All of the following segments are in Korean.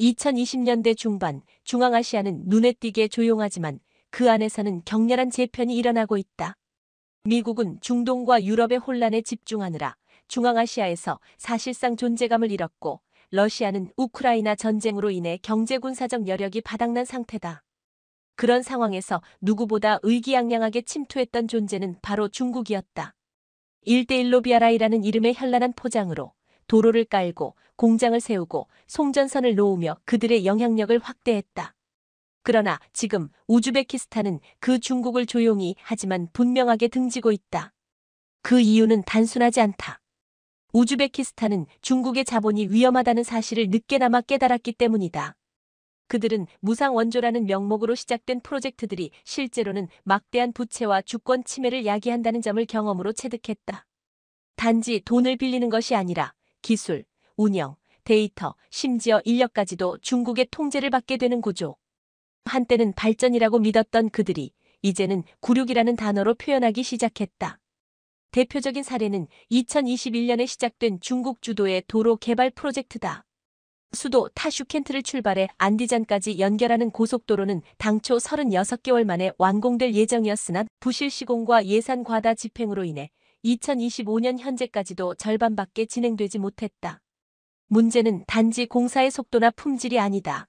2020년대 중반 중앙아시아는 눈에 띄게 조용하지만 그 안에서는 격렬한 재편이 일어나고 있다. 미국은 중동과 유럽의 혼란에 집중하느라 중앙아시아에서 사실상 존재감을 잃었고, 러시아는 우크라이나 전쟁으로 인해 경제군사적 여력이 바닥난 상태다. 그런 상황에서 누구보다 의기양양하게 침투했던 존재는 바로 중국이었다. 1대1로 비아라이라는 이름의 현란한 포장으로 도로를 깔고 공장을 세우고 송전선을 놓으며 그들의 영향력을 확대했다. 그러나 지금 우즈베키스탄은 그 중국을 조용히 하지만 분명하게 등지고 있다. 그 이유는 단순하지 않다. 우즈베키스탄은 중국의 자본이 위험하다는 사실을 늦게나마 깨달았기 때문이다. 그들은 무상 원조라는 명목으로 시작된 프로젝트들이 실제로는 막대한 부채와 주권 침해를 야기한다는 점을 경험으로 체득했다. 단지 돈을 빌리는 것이 아니라 기술, 운영, 데이터, 심지어 인력까지도 중국의 통제를 받게 되는 구조. 한때는 발전이라고 믿었던 그들이 이제는 굴욕이라는 단어로 표현하기 시작했다. 대표적인 사례는 2021년에 시작된 중국 주도의 도로 개발 프로젝트다. 수도 타슈켄트를 출발해 안디잔까지 연결하는 고속도로는 당초 36개월 만에 완공될 예정이었으나 부실 시공과 예산 과다 집행으로 인해 2025년 현재까지도 절반밖에 진행되지 못했다. 문제는 단지 공사의 속도나 품질이 아니다.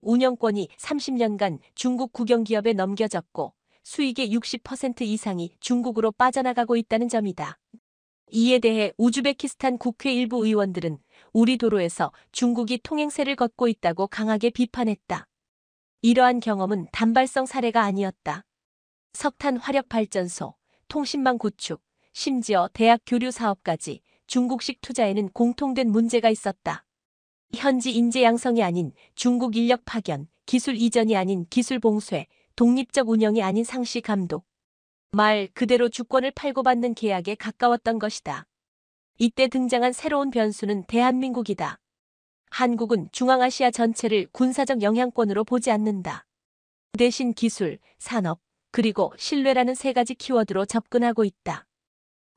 운영권이 30년간 중국 국영기업에 넘겨졌고 수익의 60% 이상이 중국으로 빠져나가고 있다는 점이다. 이에 대해 우즈베키스탄 국회 일부 의원들은 우리 도로에서 중국이 통행세를 걷고 있다고 강하게 비판했다. 이러한 경험은 단발성 사례가 아니었다. 석탄 화력 발전소, 통신망 구축, 심지어 대학 교류 사업까지 중국식 투자에는 공통된 문제가 있었다. 현지 인재 양성이 아닌 중국 인력 파견, 기술 이전이 아닌 기술 봉쇄, 독립적 운영이 아닌 상시 감독. 말 그대로 주권을 팔고 받는 계약에 가까웠던 것이다. 이때 등장한 새로운 변수는 대한민국이다. 한국은 중앙아시아 전체를 군사적 영향권으로 보지 않는다. 대신 기술, 산업, 그리고 신뢰라는 세 가지 키워드로 접근하고 있다.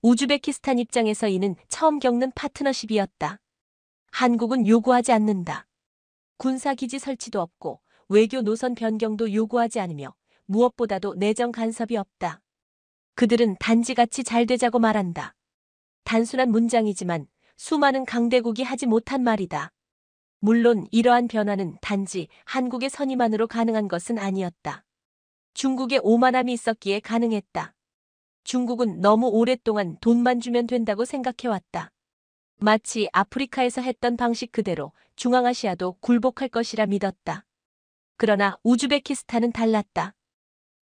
우즈베키스탄 입장에서 이는 처음 겪는 파트너십이었다. 한국은 요구하지 않는다. 군사기지 설치도 없고 외교 노선 변경도 요구하지 않으며 무엇보다도 내정 간섭이 없다. 그들은 단지 같이 잘 되자고 말한다. 단순한 문장이지만 수많은 강대국이 하지 못한 말이다. 물론 이러한 변화는 단지 한국의 선의만으로 가능한 것은 아니었다. 중국의 오만함이 있었기에 가능했다. 중국은 너무 오랫동안 돈만 주면 된다고 생각해왔다. 마치 아프리카에서 했던 방식 그대로 중앙아시아도 굴복할 것이라 믿었다. 그러나 우즈베키스탄은 달랐다.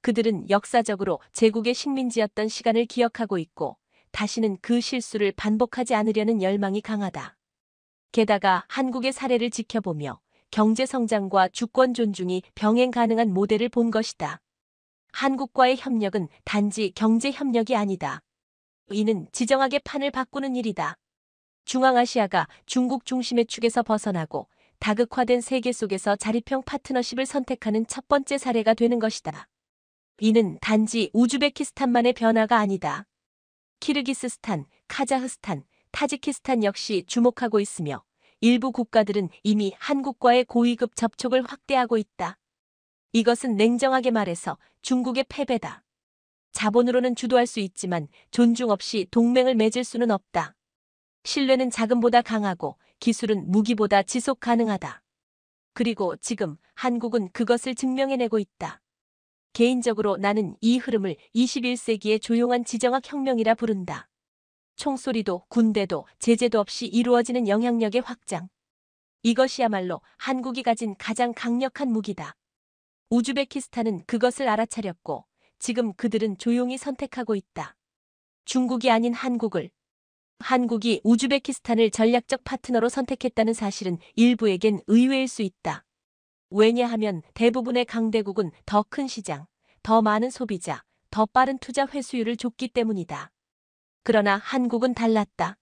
그들은 역사적으로 제국의 식민지였던 시간을 기억하고 있고 다시는 그 실수를 반복하지 않으려는 열망이 강하다. 게다가 한국의 사례를 지켜보며 경제 성장과 주권 존중이 병행 가능한 모델을 본 것이다. 한국과의 협력은 단지 경제 협력이 아니다. 이는 지정학의 판을 바꾸는 일이다. 중앙아시아가 중국 중심의 축에서 벗어나고 다극화된 세계 속에서 자립형 파트너십을 선택하는 첫 번째 사례가 되는 것이다. 이는 단지 우즈베키스탄만의 변화가 아니다. 키르기스스탄, 카자흐스탄, 타지키스탄 역시 주목하고 있으며 일부 국가들은 이미 한국과의 고위급 접촉을 확대하고 있다. 이것은 냉정하게 말해서 중국의 패배다. 자본으로는 주도할 수 있지만 존중 없이 동맹을 맺을 수는 없다. 신뢰는 자금보다 강하고 기술은 무기보다 지속 가능하다. 그리고 지금 한국은 그것을 증명해내고 있다. 개인적으로 나는 이 흐름을 21세기의 조용한 지정학 혁명이라 부른다. 총소리도 군대도 제재도 없이 이루어지는 영향력의 확장. 이것이야말로 한국이 가진 가장 강력한 무기다. 우즈베키스탄은 그것을 알아차렸고 지금 그들은 조용히 선택하고 있다. 중국이 아닌 한국을. 한국이 우즈베키스탄을 전략적 파트너로 선택했다는 사실은 일부에겐 의외일 수 있다. 왜냐하면 대부분의 강대국은 더 큰 시장, 더 많은 소비자, 더 빠른 투자 회수율을 줬기 때문이다. 그러나 한국은 달랐다.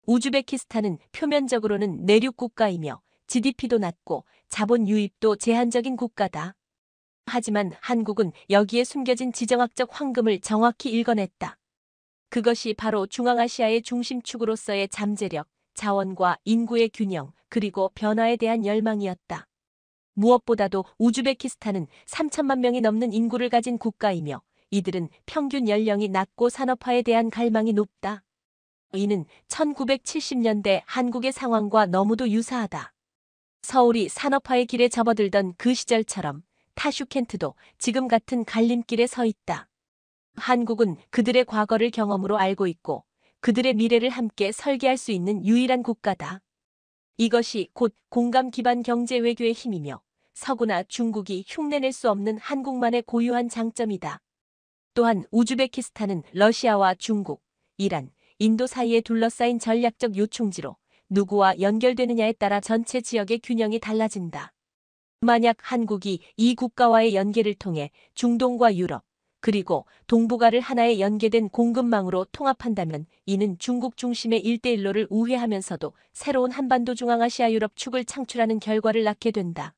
우즈베키스탄은 표면적으로는 내륙 국가이며 GDP도 낮고 자본 유입도 제한적인 국가다. 하지만 한국은 여기에 숨겨진 지정학적 황금을 정확히 읽어냈다. 그것이 바로 중앙아시아의 중심축으로서의 잠재력, 자원과 인구의 균형, 그리고 변화에 대한 열망이었다. 무엇보다도 우즈베키스탄은 3천만 명이 넘는 인구를 가진 국가이며 이들은 평균 연령이 낮고 산업화에 대한 갈망이 높다. 이는 1970년대 한국의 상황과 너무도 유사하다. 서울이 산업화의 길에 접어들던 그 시절처럼 타슈켄트도 지금 같은 갈림길에 서 있다. 한국은 그들의 과거를 경험으로 알고 있고 그들의 미래를 함께 설계할 수 있는 유일한 국가다. 이것이 곧 공감 기반 경제 외교의 힘이며 서구나 중국이 흉내낼 수 없는 한국만의 고유한 장점이다. 또한 우즈베키스탄은 러시아와 중국, 이란, 인도 사이에 둘러싸인 전략적 요충지로 누구와 연결되느냐에 따라 전체 지역의 균형이 달라진다. 만약 한국이 이 국가와의 연계를 통해 중동과 유럽, 그리고 동북아를 하나의 연계된 공급망으로 통합한다면 이는 중국 중심의 일대일로를 우회하면서도 새로운 한반도 중앙아시아 유럽 축을 창출하는 결과를 낳게 된다.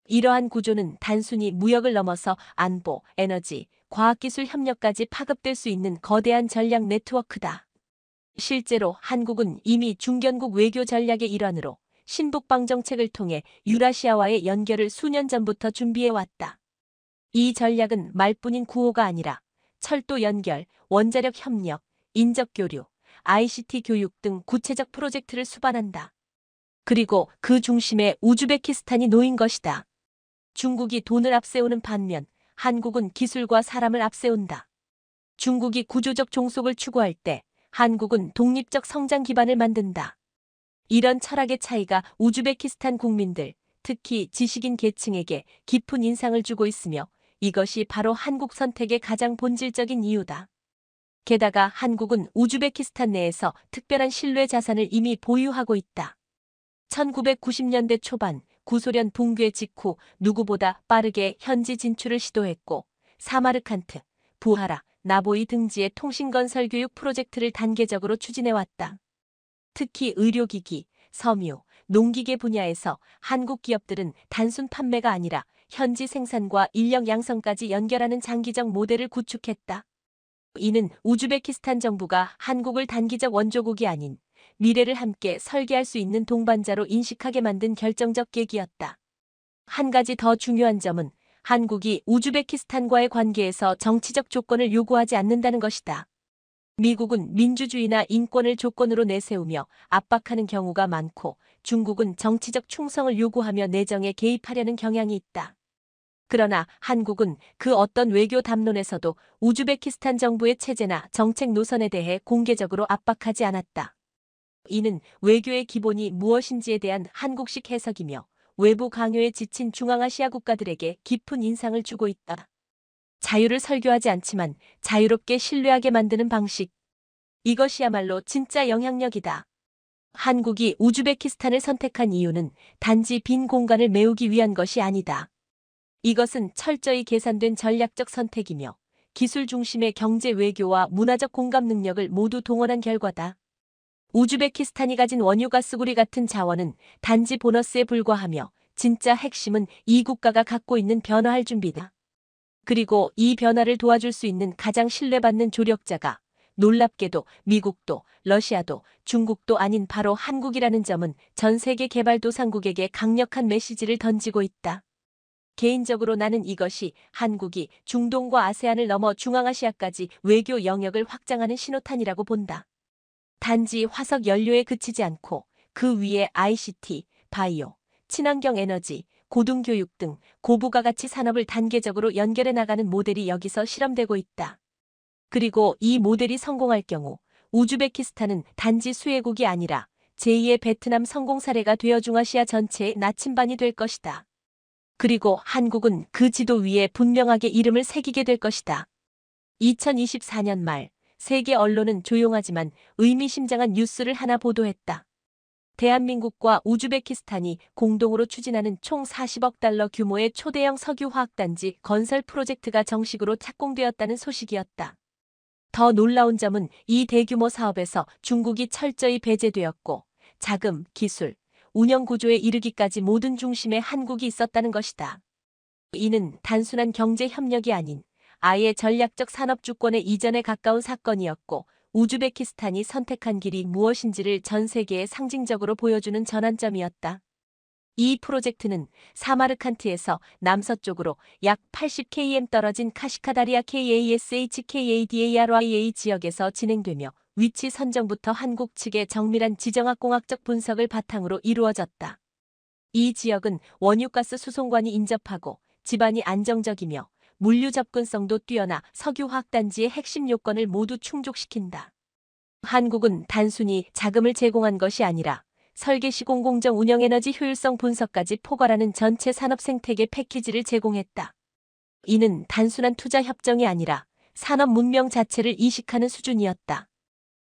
이러한 구조는 단순히 무역을 넘어서 안보, 에너지, 과학기술 협력까지 파급될 수 있는 거대한 전략 네트워크다. 실제로 한국은 이미 중견국 외교 전략의 일환으로 신북방 정책을 통해 유라시아와의 연결을 수년 전부터 준비해왔다. 이 전략은 말뿐인 구호가 아니라 철도 연결, 원자력 협력, 인적 교류, ICT 교육 등 구체적 프로젝트를 수반한다. 그리고 그 중심에 우즈베키스탄이 놓인 것이다. 중국이 돈을 앞세우는 반면 한국은 기술과 사람을 앞세운다. 중국이 구조적 종속을 추구할 때 한국은 독립적 성장 기반을 만든다. 이런 철학의 차이가 우즈베키스탄 국민들, 특히 지식인 계층에게 깊은 인상을 주고 있으며 이것이 바로 한국 선택의 가장 본질적인 이유다. 게다가 한국은 우즈베키스탄 내에서 특별한 신뢰 자산을 이미 보유하고 있다. 1990년대 초반 구소련 붕괴 직후 누구보다 빠르게 현지 진출을 시도했고 사마르칸트, 부하라, 나보이 등지의 통신건설 교육 프로젝트를 단계적으로 추진해왔다. 특히 의료기기, 섬유, 농기계 분야에서 한국 기업들은 단순 판매가 아니라 현지 생산과 인력 양성까지 연결하는 장기적 모델을 구축했다. 이는 우즈베키스탄 정부가 한국을 단기적 원조국이 아닌 미래를 함께 설계할 수 있는 동반자로 인식하게 만든 결정적 계기였다. 한 가지 더 중요한 점은 한국이 우즈베키스탄과의 관계에서 정치적 조건을 요구하지 않는다는 것이다. 미국은 민주주의나 인권을 조건으로 내세우며 압박하는 경우가 많고 중국은 정치적 충성을 요구하며 내정에 개입하려는 경향이 있다. 그러나 한국은 그 어떤 외교 담론에서도 우즈베키스탄 정부의 체제나 정책 노선에 대해 공개적으로 압박하지 않았다. 이는 외교의 기본이 무엇인지에 대한 한국식 해석이며 외부 강요에 지친 중앙아시아 국가들에게 깊은 인상을 주고 있다. 자유를 설교하지 않지만 자유롭게 신뢰하게 만드는 방식. 이것이야말로 진짜 영향력이다. 한국이 우즈베키스탄을 선택한 이유는 단지 빈 공간을 메우기 위한 것이 아니다. 이것은 철저히 계산된 전략적 선택이며 기술 중심의 경제 외교와 문화적 공감 능력을 모두 동원한 결과다. 우즈베키스탄이 가진 원유가스구리 같은 자원은 단지 보너스에 불과하며 진짜 핵심은 이 국가가 갖고 있는 변화할 준비다. 그리고 이 변화를 도와줄 수 있는 가장 신뢰받는 조력자가 놀랍게도 미국도 러시아도 중국도 아닌 바로 한국이라는 점은 전 세계 개발도상국에게 강력한 메시지를 던지고 있다. 개인적으로 나는 이것이 한국이 중동과 아세안을 넘어 중앙아시아까지 외교 영역을 확장하는 신호탄이라고 본다. 단지 화석 연료에 그치지 않고 그 위에 ICT, 바이오, 친환경 에너지, 고등교육 등 고부가 가치 산업을 단계적으로 연결해 나가는 모델이 여기서 실험되고 있다. 그리고 이 모델이 성공할 경우 우즈베키스탄은 단지 수혜국이 아니라 제2의 베트남 성공 사례가 되어 중아시아 전체의 나침반이 될 것이다. 그리고 한국은 그 지도 위에 분명하게 이름을 새기게 될 것이다. 2024년 말 세계 언론은 조용하지만 의미심장한 뉴스를 하나 보도했다. 대한민국과 우즈베키스탄이 공동으로 추진하는 총 40억 달러 규모의 초대형 석유화학단지 건설 프로젝트가 정식으로 착공되었다는 소식이었다. 더 놀라운 점은 이 대규모 사업에서 중국이 철저히 배제되었고 자금, 기술, 운영 구조에 이르기까지 모든 중심에 한국이 있었다는 것이다. 이는 단순한 경제 협력이 아닌 아예 전략적 산업 주권의 이전에 가까운 사건이었고 우즈베키스탄이 선택한 길이 무엇인지를 전 세계에 상징적으로 보여주는 전환점이었다. 이 프로젝트는 사마르칸트에서 남서쪽으로 약 80km 떨어진 카시카다리아 KASHKADARYA 지역에서 진행되며 위치 선정부터 한국 측의 정밀한 지정학공학적 분석을 바탕으로 이루어졌다. 이 지역은 원유가스 수송관이 인접하고 지반이 안정적이며 물류 접근성도 뛰어나 석유화학단지의 핵심 요건을 모두 충족시킨다. 한국은 단순히 자금을 제공한 것이 아니라 설계 시공 공정 운영 에너지 효율성 분석까지 포괄하는 전체 산업 생태계 패키지를 제공했다. 이는 단순한 투자 협정이 아니라 산업 문명 자체를 이식하는 수준이었다.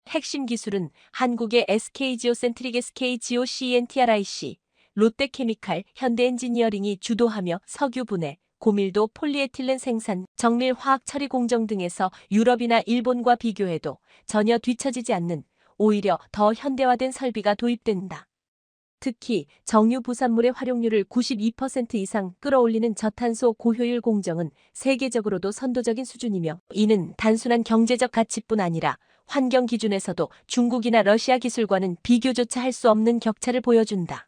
핵심 기술은 한국의 SK지오센트릭 SKGOCENTRIC, 롯데케미칼, 현대엔지니어링이 주도하며 석유 분해, 고밀도 폴리에틸렌 생산, 정밀 화학 처리 공정 등에서 유럽이나 일본과 비교해도 전혀 뒤처지지 않는 오히려 더 현대화된 설비가 도입된다. 특히 정유 부산물의 활용률을 92% 이상 끌어올리는 저탄소 고효율 공정은 세계적으로도 선도적인 수준이며 이는 단순한 경제적 가치뿐 아니라 환경 기준에서도 중국이나 러시아 기술과는 비교조차 할 수 없는 격차를 보여준다.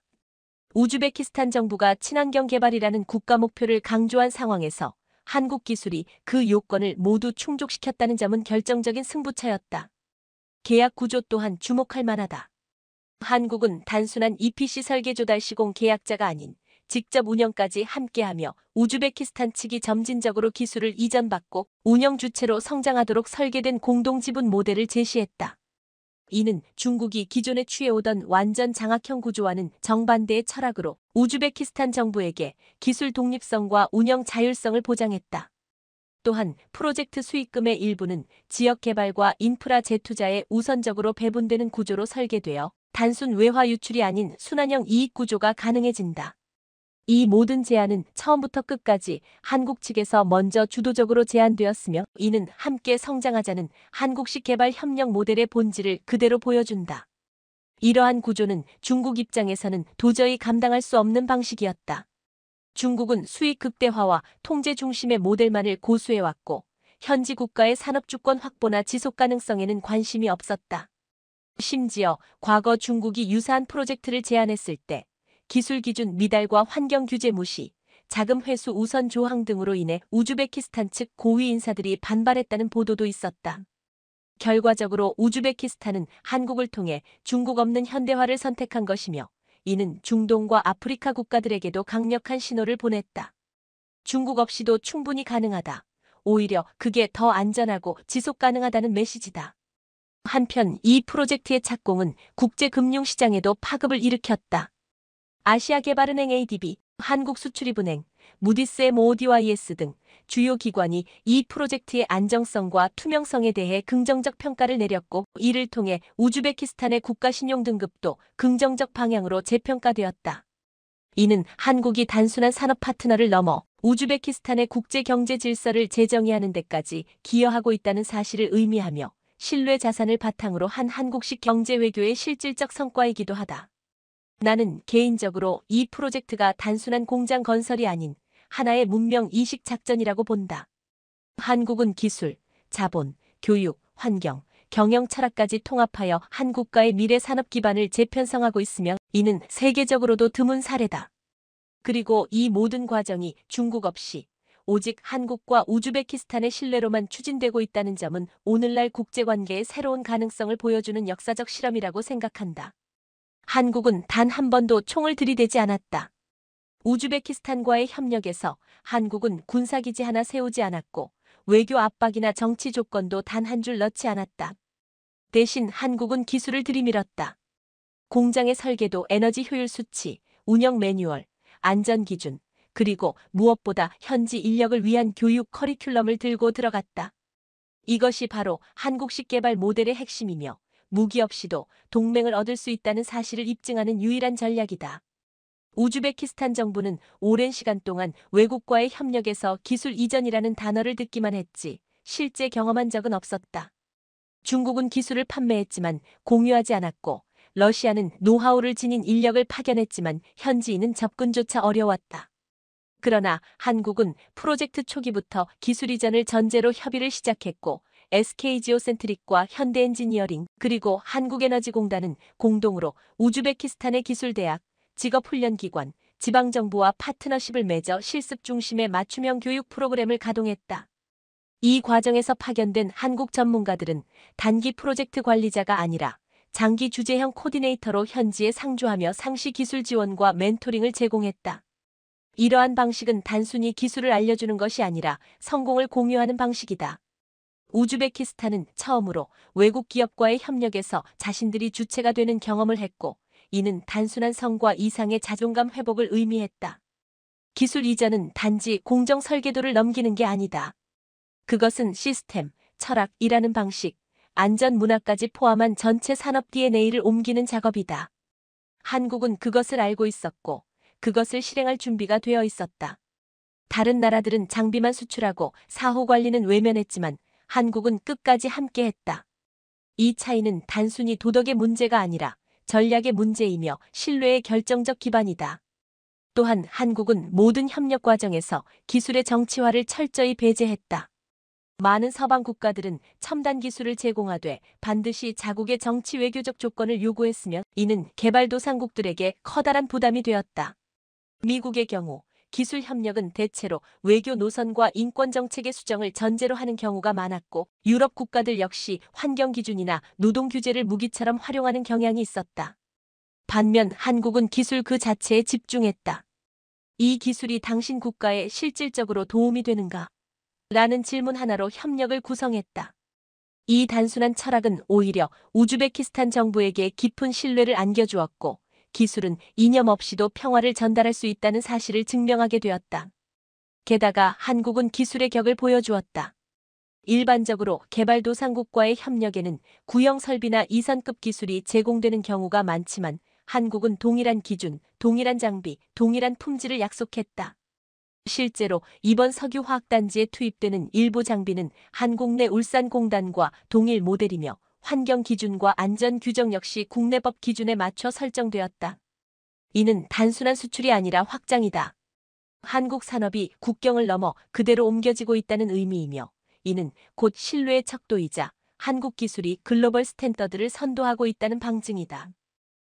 우즈베키스탄 정부가 친환경 개발이라는 국가 목표를 강조한 상황에서 한국 기술이 그 요건을 모두 충족시켰다는 점은 결정적인 승부처였다. 계약 구조 또한 주목할 만하다. 한국은 단순한 EPC 설계 조달 시공 계약자가 아닌 직접 운영까지 함께하며 우즈베키스탄 측이 점진적으로 기술을 이전받고 운영 주체로 성장하도록 설계된 공동지분 모델을 제시했다. 이는 중국이 기존에 취해오던 완전 장악형 구조와는 정반대의 철학으로 우즈베키스탄 정부에게 기술 독립성과 운영 자율성을 보장했다. 또한 프로젝트 수익금의 일부는 지역 개발과 인프라 재투자에 우선적으로 배분되는 구조로 설계되어 단순 외화 유출이 아닌 순환형 이익 구조가 가능해진다. 이 모든 제안은 처음부터 끝까지 한국 측에서 먼저 주도적으로 제안되었으며 이는 함께 성장하자는 한국식 개발 협력 모델의 본질을 그대로 보여준다. 이러한 구조는 중국 입장에서는 도저히 감당할 수 없는 방식이었다. 중국은 수익 극대화와 통제 중심의 모델만을 고수해왔고 현지 국가의 산업 주권 확보나 지속 가능성에는 관심이 없었다. 심지어 과거 중국이 유사한 프로젝트를 제안했을 때 기술 기준 미달과 환경 규제 무시, 자금 회수 우선 조항 등으로 인해 우즈베키스탄 측 고위 인사들이 반발했다는 보도도 있었다. 결과적으로 우즈베키스탄은 한국을 통해 중국 없는 현대화를 선택한 것이며 이는 중동과 아프리카 국가들에게도 강력한 신호를 보냈다. 중국 없이도 충분히 가능하다. 오히려 그게 더 안전하고 지속 가능하다는 메시지다. 한편 이 프로젝트의 착공은 국제금융시장에도 파급을 일으켰다. 아시아개발은행 ADB, 한국수출입은행, 무디스 MODYS 등 주요 기관이 이 프로젝트의 안정성과 투명성에 대해 긍정적 평가를 내렸고 이를 통해 우즈베키스탄의 국가신용등급도 긍정적 방향으로 재평가되었다. 이는 한국이 단순한 산업 파트너를 넘어 우즈베키스탄의 국제경제 질서를 재정의하는 데까지 기여하고 있다는 사실을 의미하며 신뢰 자산을 바탕으로 한 한국식 경제 외교의 실질적 성과이기도 하다. 나는 개인적으로 이 프로젝트가 단순한 공장 건설이 아닌 하나의 문명 이식 작전이라고 본다. 한국은 기술, 자본, 교육, 환경, 경영 철학까지 통합하여 한 국가의 미래 산업 기반을 재편성하고 있으며 이는 세계적으로도 드문 사례다. 그리고 이 모든 과정이 중국 없이 오직 한국과 우즈베키스탄의 신뢰로만 추진되고 있다는 점은 오늘날 국제관계의 새로운 가능성을 보여주는 역사적 실험이라고 생각한다. 한국은 단 한 번도 총을 들이대지 않았다. 우즈베키스탄과의 협력에서 한국은 군사기지 하나 세우지 않았고 외교 압박이나 정치 조건도 단 한 줄 넣지 않았다. 대신 한국은 기술을 들이밀었다. 공장의 설계도 에너지 효율 수치, 운영 매뉴얼, 안전 기준, 그리고 무엇보다 현지 인력을 위한 교육 커리큘럼을 들고 들어갔다. 이것이 바로 한국식 개발 모델의 핵심이며 무기 없이도 동맹을 얻을 수 있다는 사실을 입증하는 유일한 전략이다. 우즈베키스탄 정부는 오랜 시간 동안 외국과의 협력에서 기술 이전이라는 단어를 듣기만 했지 실제 경험한 적은 없었다. 중국은 기술을 판매했지만 공유하지 않았고 러시아는 노하우를 지닌 인력을 파견했지만 현지인은 접근조차 어려웠다. 그러나 한국은 프로젝트 초기부터 기술 이전을 전제로 협의를 시작했고 SK지오센트릭과 현대엔지니어링 그리고 한국에너지공단은 공동으로 우즈베키스탄의 기술대학, 직업훈련기관, 지방정부와 파트너십을 맺어 실습 중심의 맞춤형 교육 프로그램을 가동했다. 이 과정에서 파견된 한국 전문가들은 단기 프로젝트 관리자가 아니라 장기 주재형 코디네이터로 현지에 상주하며 상시 기술 지원과 멘토링을 제공했다. 이러한 방식은 단순히 기술을 알려주는 것이 아니라 성공을 공유하는 방식이다. 우즈베키스탄은 처음으로 외국 기업과의 협력에서 자신들이 주체가 되는 경험을 했고, 이는 단순한 성과 이상의 자존감 회복을 의미했다. 기술 이전은 단지 공정 설계도를 넘기는 게 아니다. 그것은 시스템, 철학이라는 방식, 안전 문화까지 포함한 전체 산업 DNA를 옮기는 작업이다. 한국은 그것을 알고 있었고, 그것을 실행할 준비가 되어 있었다. 다른 나라들은 장비만 수출하고 사후 관리는 외면했지만 한국은 끝까지 함께했다. 이 차이는 단순히 도덕의 문제가 아니라 전략의 문제이며 신뢰의 결정적 기반이다. 또한 한국은 모든 협력 과정에서 기술의 정치화를 철저히 배제했다. 많은 서방 국가들은 첨단 기술을 제공하되 반드시 자국의 정치 외교적 조건을 요구했으며 이는 개발도상국들에게 커다란 부담이 되었다. 미국의 경우 기술 협력은 대체로 외교 노선과 인권 정책의 수정을 전제로 하는 경우가 많았고, 유럽 국가들 역시 환경 기준이나 노동 규제를 무기처럼 활용하는 경향이 있었다. 반면 한국은 기술 그 자체에 집중했다. 이 기술이 당신 국가에 실질적으로 도움이 되는가? 라는 질문 하나로 협력을 구성했다. 이 단순한 철학은 오히려 우즈베키스탄 정부에게 깊은 신뢰를 안겨주었고, 기술은 이념 없이도 평화를 전달할 수 있다는 사실을 증명하게 되었다. 게다가 한국은 기술의 격을 보여주었다. 일반적으로 개발도상국과의 협력에는 구형 설비나 이선급 기술이 제공되는 경우가 많지만 한국은 동일한 기준, 동일한 장비, 동일한 품질을 약속했다. 실제로 이번 석유화학단지에 투입되는 일부 장비는 한국 내 울산공단과 동일 모델이며 환경 기준과 안전 규정 역시 국내법 기준에 맞춰 설정되었다. 이는 단순한 수출이 아니라 확장이다. 한국 산업이 국경을 넘어 그대로 옮겨지고 있다는 의미이며, 이는 곧 신뢰의 척도이자 한국 기술이 글로벌 스탠더드를 선도하고 있다는 방증이다.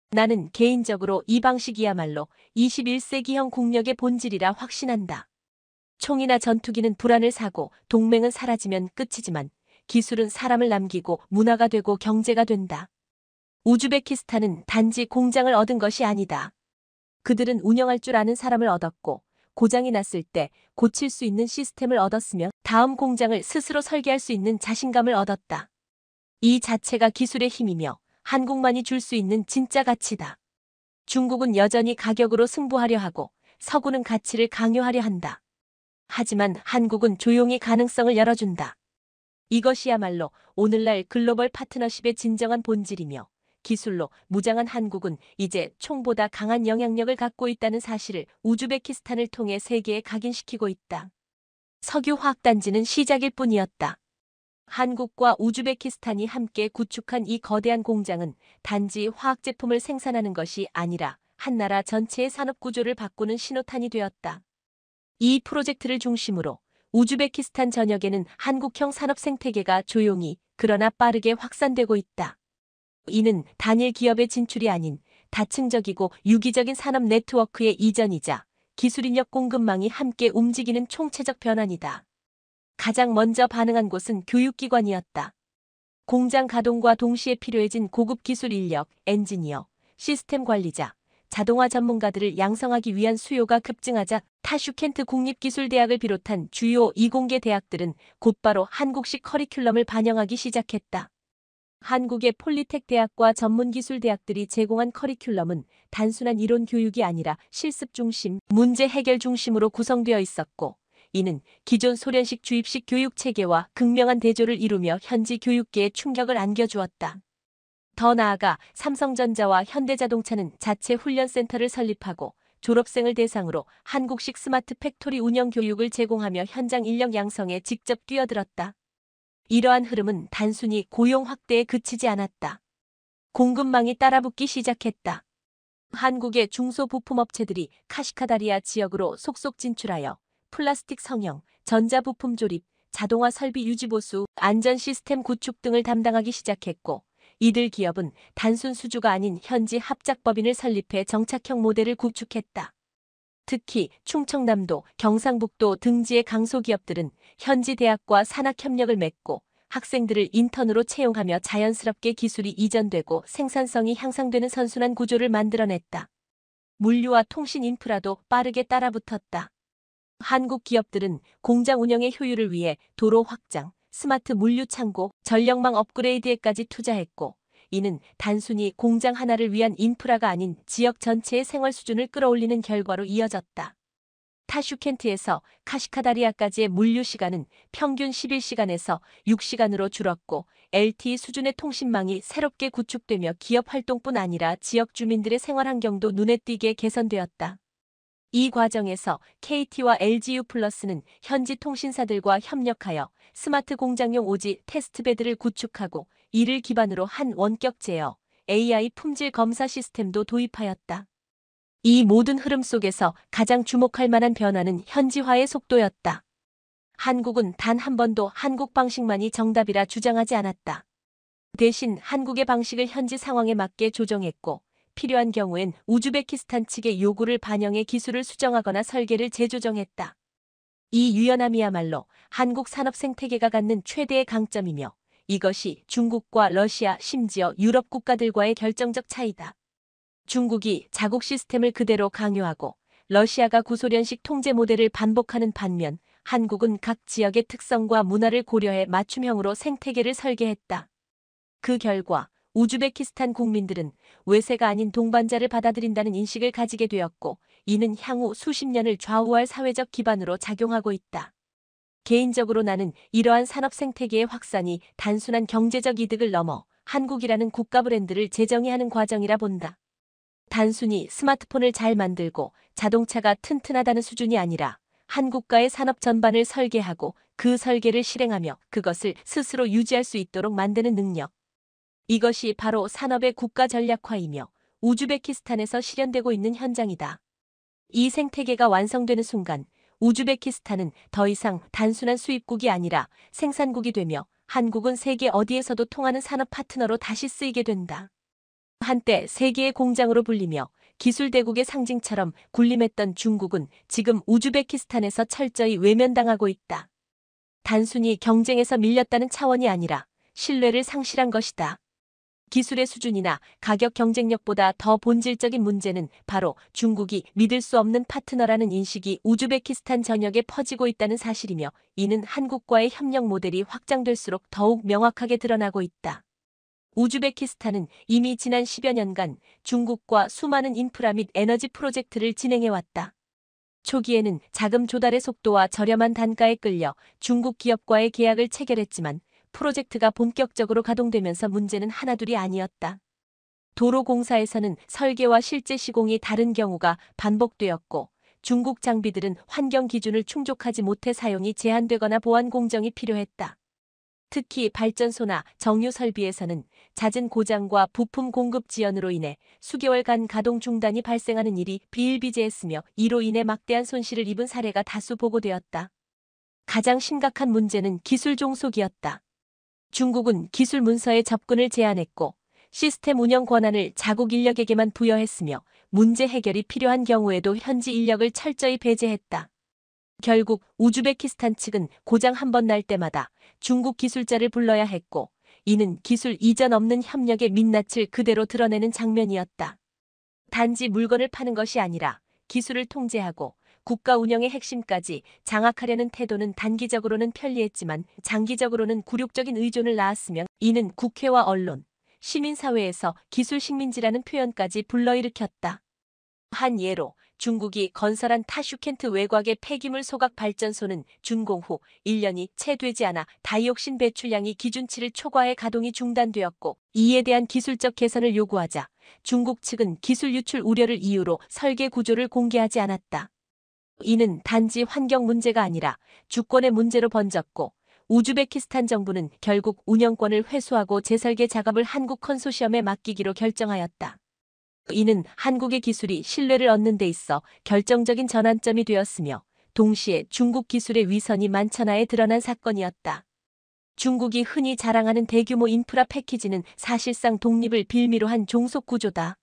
나는 개인적으로 이 방식이야말로 21세기형 국력의 본질이라 확신한다. 총이나 전투기는 불안을 사고 동맹은 사라지면 끝이지만 기술은 사람을 남기고 문화가 되고 경제가 된다. 우즈베키스탄은 단지 공장을 얻은 것이 아니다. 그들은 운영할 줄 아는 사람을 얻었고, 고장이 났을 때 고칠 수 있는 시스템을 얻었으며 다음 공장을 스스로 설계할 수 있는 자신감을 얻었다. 이 자체가 기술의 힘이며 한국만이 줄 수 있는 진짜 가치다. 중국은 여전히 가격으로 승부하려 하고 서구는 가치를 강요하려 한다. 하지만 한국은 조용히 가능성을 열어준다. 이것이야말로 오늘날 글로벌 파트너십의 진정한 본질이며, 기술로 무장한 한국은 이제 총보다 강한 영향력을 갖고 있다는 사실을 우즈베키스탄을 통해 세계에 각인시키고 있다. 석유화학단지는 시작일 뿐이었다. 한국과 우즈베키스탄이 함께 구축한 이 거대한 공장은 단지 화학제품을 생산하는 것이 아니라 한 나라 전체의 산업구조를 바꾸는 신호탄이 되었다. 이 프로젝트를 중심으로 우즈베키스탄 전역에는 한국형 산업 생태계가 조용히 그러나 빠르게 확산되고 있다. 이는 단일 기업의 진출이 아닌 다층적이고 유기적인 산업 네트워크의 이전이자 기술 인력 공급망이 함께 움직이는 총체적 변환이다. 가장 먼저 반응한 곳은 교육기관이었다. 공장 가동과 동시에 필요해진 고급 기술 인력, 엔지니어, 시스템 관리자, 자동화 전문가들을 양성하기 위한 수요가 급증하자 타슈켄트 국립기술대학을 비롯한 주요 이공계 대학들은 곧바로 한국식 커리큘럼을 반영하기 시작했다. 한국의 폴리텍 대학과 전문기술대학들이 제공한 커리큘럼은 단순한 이론 교육이 아니라 실습 중심, 문제 해결 중심으로 구성되어 있었고, 이는 기존 소련식 주입식 교육 체계와 극명한 대조를 이루며 현지 교육계에 충격을 안겨주었다. 더 나아가 삼성전자와 현대자동차는 자체 훈련센터를 설립하고 졸업생을 대상으로 한국식 스마트 팩토리 운영 교육을 제공하며 현장 인력 양성에 직접 뛰어들었다. 이러한 흐름은 단순히 고용 확대에 그치지 않았다. 공급망이 따라붙기 시작했다. 한국의 중소부품업체들이 카시카다리아 지역으로 속속 진출하여 플라스틱 성형, 전자부품 조립, 자동화 설비 유지 보수, 안전 시스템 구축 등을 담당하기 시작했고, 이들 기업은 단순 수주가 아닌 현지 합작법인을 설립해 정착형 모델을 구축했다. 특히 충청남도, 경상북도 등지의 강소기업들은 현지 대학과 산학협력을 맺고 학생들을 인턴으로 채용하며 자연스럽게 기술이 이전되고 생산성이 향상되는 선순환 구조를 만들어냈다. 물류와 통신 인프라도 빠르게 따라붙었다. 한국 기업들은 공장 운영의 효율을 위해 도로 확장, 스마트 물류 창고, 전력망 업그레이드에까지 투자했고, 이는 단순히 공장 하나를 위한 인프라가 아닌 지역 전체의 생활 수준을 끌어올리는 결과로 이어졌다. 타슈켄트에서 카시카다리아까지의 물류 시간은 평균 11시간에서 6시간으로 줄었고, LTE 수준의 통신망이 새롭게 구축되며 기업 활동뿐 아니라 지역 주민들의 생활 환경도 눈에 띄게 개선되었다. 이 과정에서 KT와 LGU+는 현지 통신사들과 협력하여 스마트 공장용 오지 테스트베드를 구축하고, 이를 기반으로 한 원격 제어, AI 품질 검사 시스템도 도입하였다. 이 모든 흐름 속에서 가장 주목할 만한 변화는 현지화의 속도였다. 한국은 단 한 번도 한국 방식만이 정답이라 주장하지 않았다. 대신 한국의 방식을 현지 상황에 맞게 조정했고, 필요한 경우엔 우즈베키스탄 측의 요구를 반영해 기술을 수정하거나 설계를 재조정했다. 이 유연함이야말로 한국 산업 생태계가 갖는 최대의 강점이며, 이것이 중국과 러시아 심지어 유럽 국가들과의 결정적 차이다. 중국이 자국 시스템을 그대로 강요하고 러시아가 구소련식 통제 모델을 반복하는 반면, 한국은 각 지역의 특성과 문화를 고려해 맞춤형으로 생태계를 설계했다. 그 결과 우즈베키스탄 국민들은 외세가 아닌 동반자를 받아들인다는 인식을 가지게 되었고, 이는 향후 수십 년을 좌우할 사회적 기반으로 작용하고 있다. 개인적으로 나는 이러한 산업 생태계의 확산이 단순한 경제적 이득을 넘어 한국이라는 국가 브랜드를 재정의하는 과정이라 본다. 단순히 스마트폰을 잘 만들고 자동차가 튼튼하다는 수준이 아니라 한국가의 산업 전반을 설계하고 그 설계를 실행하며 그것을 스스로 유지할 수 있도록 만드는 능력. 이것이 바로 산업의 국가 전략화이며 우즈베키스탄에서 실현되고 있는 현장이다. 이 생태계가 완성되는 순간 우즈베키스탄은 더 이상 단순한 수입국이 아니라 생산국이 되며, 한국은 세계 어디에서도 통하는 산업 파트너로 다시 쓰이게 된다. 한때 세계의 공장으로 불리며 기술 대국의 상징처럼 군림했던 중국은 지금 우즈베키스탄에서 철저히 외면당하고 있다. 단순히 경쟁에서 밀렸다는 차원이 아니라 신뢰를 상실한 것이다. 기술의 수준이나 가격 경쟁력보다 더 본질적인 문제는 바로 중국이 믿을 수 없는 파트너라는 인식이 우즈베키스탄 전역에 퍼지고 있다는 사실이며, 이는 한국과의 협력 모델이 확장될수록 더욱 명확하게 드러나고 있다. 우즈베키스탄은 이미 지난 10여 년간 중국과 수많은 인프라 및 에너지 프로젝트를 진행해왔다. 초기에는 자금 조달의 속도와 저렴한 단가에 끌려 중국 기업과의 계약을 체결했지만, 프로젝트가 본격적으로 가동되면서 문제는 하나둘이 아니었다. 도로공사에서는 설계와 실제 시공이 다른 경우가 반복되었고, 중국 장비들은 환경 기준을 충족하지 못해 사용이 제한되거나 보완 공정이 필요했다. 특히 발전소나 정유 설비에서는 잦은 고장과 부품 공급 지연으로 인해 수개월간 가동 중단이 발생하는 일이 비일비재했으며, 이로 인해 막대한 손실을 입은 사례가 다수 보고되었다. 가장 심각한 문제는 기술 종속이었다. 중국은 기술 문서에 접근을 제한했고, 시스템 운영 권한을 자국 인력에게만 부여했으며, 문제 해결이 필요한 경우에도 현지 인력을 철저히 배제했다. 결국 우즈베키스탄 측은 고장 한 번 날 때마다 중국 기술자를 불러야 했고, 이는 기술 이전 없는 협력의 민낯을 그대로 드러내는 장면이었다. 단지 물건을 파는 것이 아니라 기술을 통제하고 국가 운영의 핵심까지 장악하려는 태도는 단기적으로는 편리했지만 장기적으로는 굴욕적인 의존을 낳았으며, 이는 국회와 언론, 시민사회에서 기술 식민지라는 표현까지 불러일으켰다. 한 예로 중국이 건설한 타슈켄트 외곽의 폐기물 소각 발전소는 준공 후 1년이 채 되지 않아 다이옥신 배출량이 기준치를 초과해 가동이 중단되었고, 이에 대한 기술적 개선을 요구하자 중국 측은 기술 유출 우려를 이유로 설계 구조를 공개하지 않았다. 이는 단지 환경 문제가 아니라 주권의 문제로 번졌고, 우즈베키스탄 정부는 결국 운영권을 회수하고 재설계 작업을 한국 컨소시엄에 맡기기로 결정하였다. 이는 한국의 기술이 신뢰를 얻는 데 있어 결정적인 전환점이 되었으며, 동시에 중국 기술의 위선이 만천하에 드러난 사건이었다. 중국이 흔히 자랑하는 대규모 인프라 패키지는 사실상 독립을 빌미로 한 종속 구조다.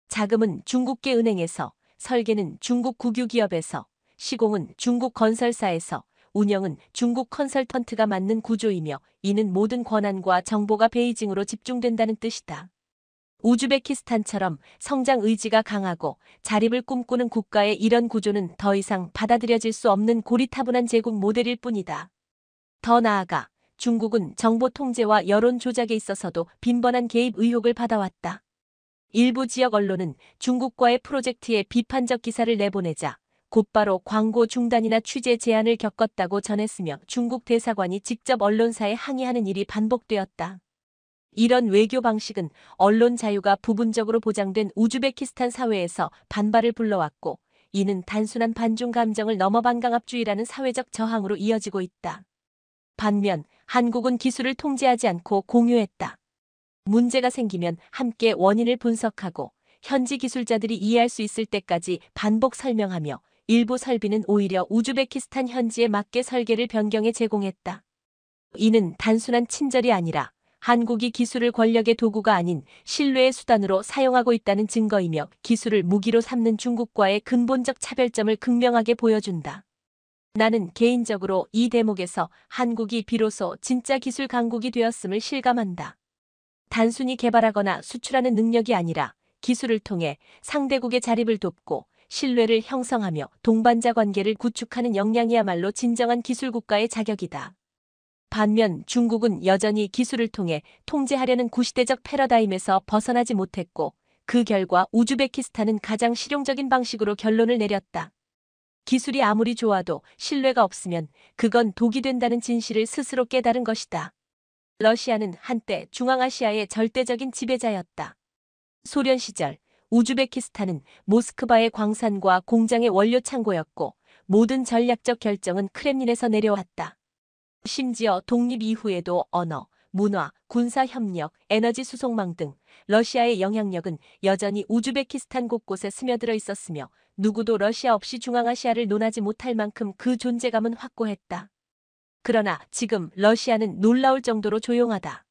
자금은 중국계 은행에서, 설계는 중국 국유기업에서, 시공은 중국 건설사에서, 운영은 중국 컨설턴트가 맡는 구조이며 이는 모든 권한과 정보가 베이징으로 집중된다는 뜻이다. 우즈베키스탄처럼 성장 의지가 강하고 자립을 꿈꾸는 국가의 이런 구조는 더 이상 받아들여질 수 없는 고리타분한 제국 모델일 뿐이다. 더 나아가 중국은 정보 통제와 여론 조작에 있어서도 빈번한 개입 의혹을 받아왔다. 일부 지역 언론은 중국과의 프로젝트에 비판적 기사를 내보내자 곧바로 광고 중단이나 취재 제한을 겪었다고 전했으며 중국 대사관이 직접 언론사에 항의하는 일이 반복되었다. 이런 외교 방식은 언론 자유가 부분적으로 보장된 우즈베키스탄 사회에서 반발을 불러왔고 이는 단순한 반중 감정을 넘어 반강압주의라는 사회적 저항으로 이어지고 있다. 반면 한국은 기술을 통제하지 않고 공유했다. 문제가 생기면 함께 원인을 분석하고 현지 기술자들이 이해할 수 있을 때까지 반복 설명하며 일부 설비는 오히려 우즈베키스탄 현지에 맞게 설계를 변경해 제공했다. 이는 단순한 친절이 아니라 한국이 기술을 권력의 도구가 아닌 신뢰의 수단으로 사용하고 있다는 증거이며 기술을 무기로 삼는 중국과의 근본적 차별점을 극명하게 보여준다. 나는 개인적으로 이 대목에서 한국이 비로소 진짜 기술 강국이 되었음을 실감한다. 단순히 개발하거나 수출하는 능력이 아니라 기술을 통해 상대국의 자립을 돕고 신뢰를 형성하며 동반자 관계를 구축하는 역량이야말로 진정한 기술국가의 자격이다. 반면 중국은 여전히 기술을 통해 통제하려는 구시대적 패러다임에서 벗어나지 못했고 그 결과 우즈베키스탄은 가장 실용적인 방식으로 결론을 내렸다. 기술이 아무리 좋아도 신뢰가 없으면 그건 독이 된다는 진실을 스스로 깨달은 것이다. 러시아는 한때 중앙아시아의 절대적인 지배자였다. 소련 시절 우즈베키스탄은 모스크바의 광산과 공장의 원료 창고였고 모든 전략적 결정은 크렘린에서 내려왔다. 심지어 독립 이후에도 언어, 문화, 군사협력, 에너지 수송망 등 러시아의 영향력은 여전히 우즈베키스탄 곳곳에 스며들어 있었으며 누구도 러시아 없이 중앙아시아를 논하지 못할 만큼 그 존재감은 확고했다. 그러나 지금 러시아는 놀라울 정도로 조용하다.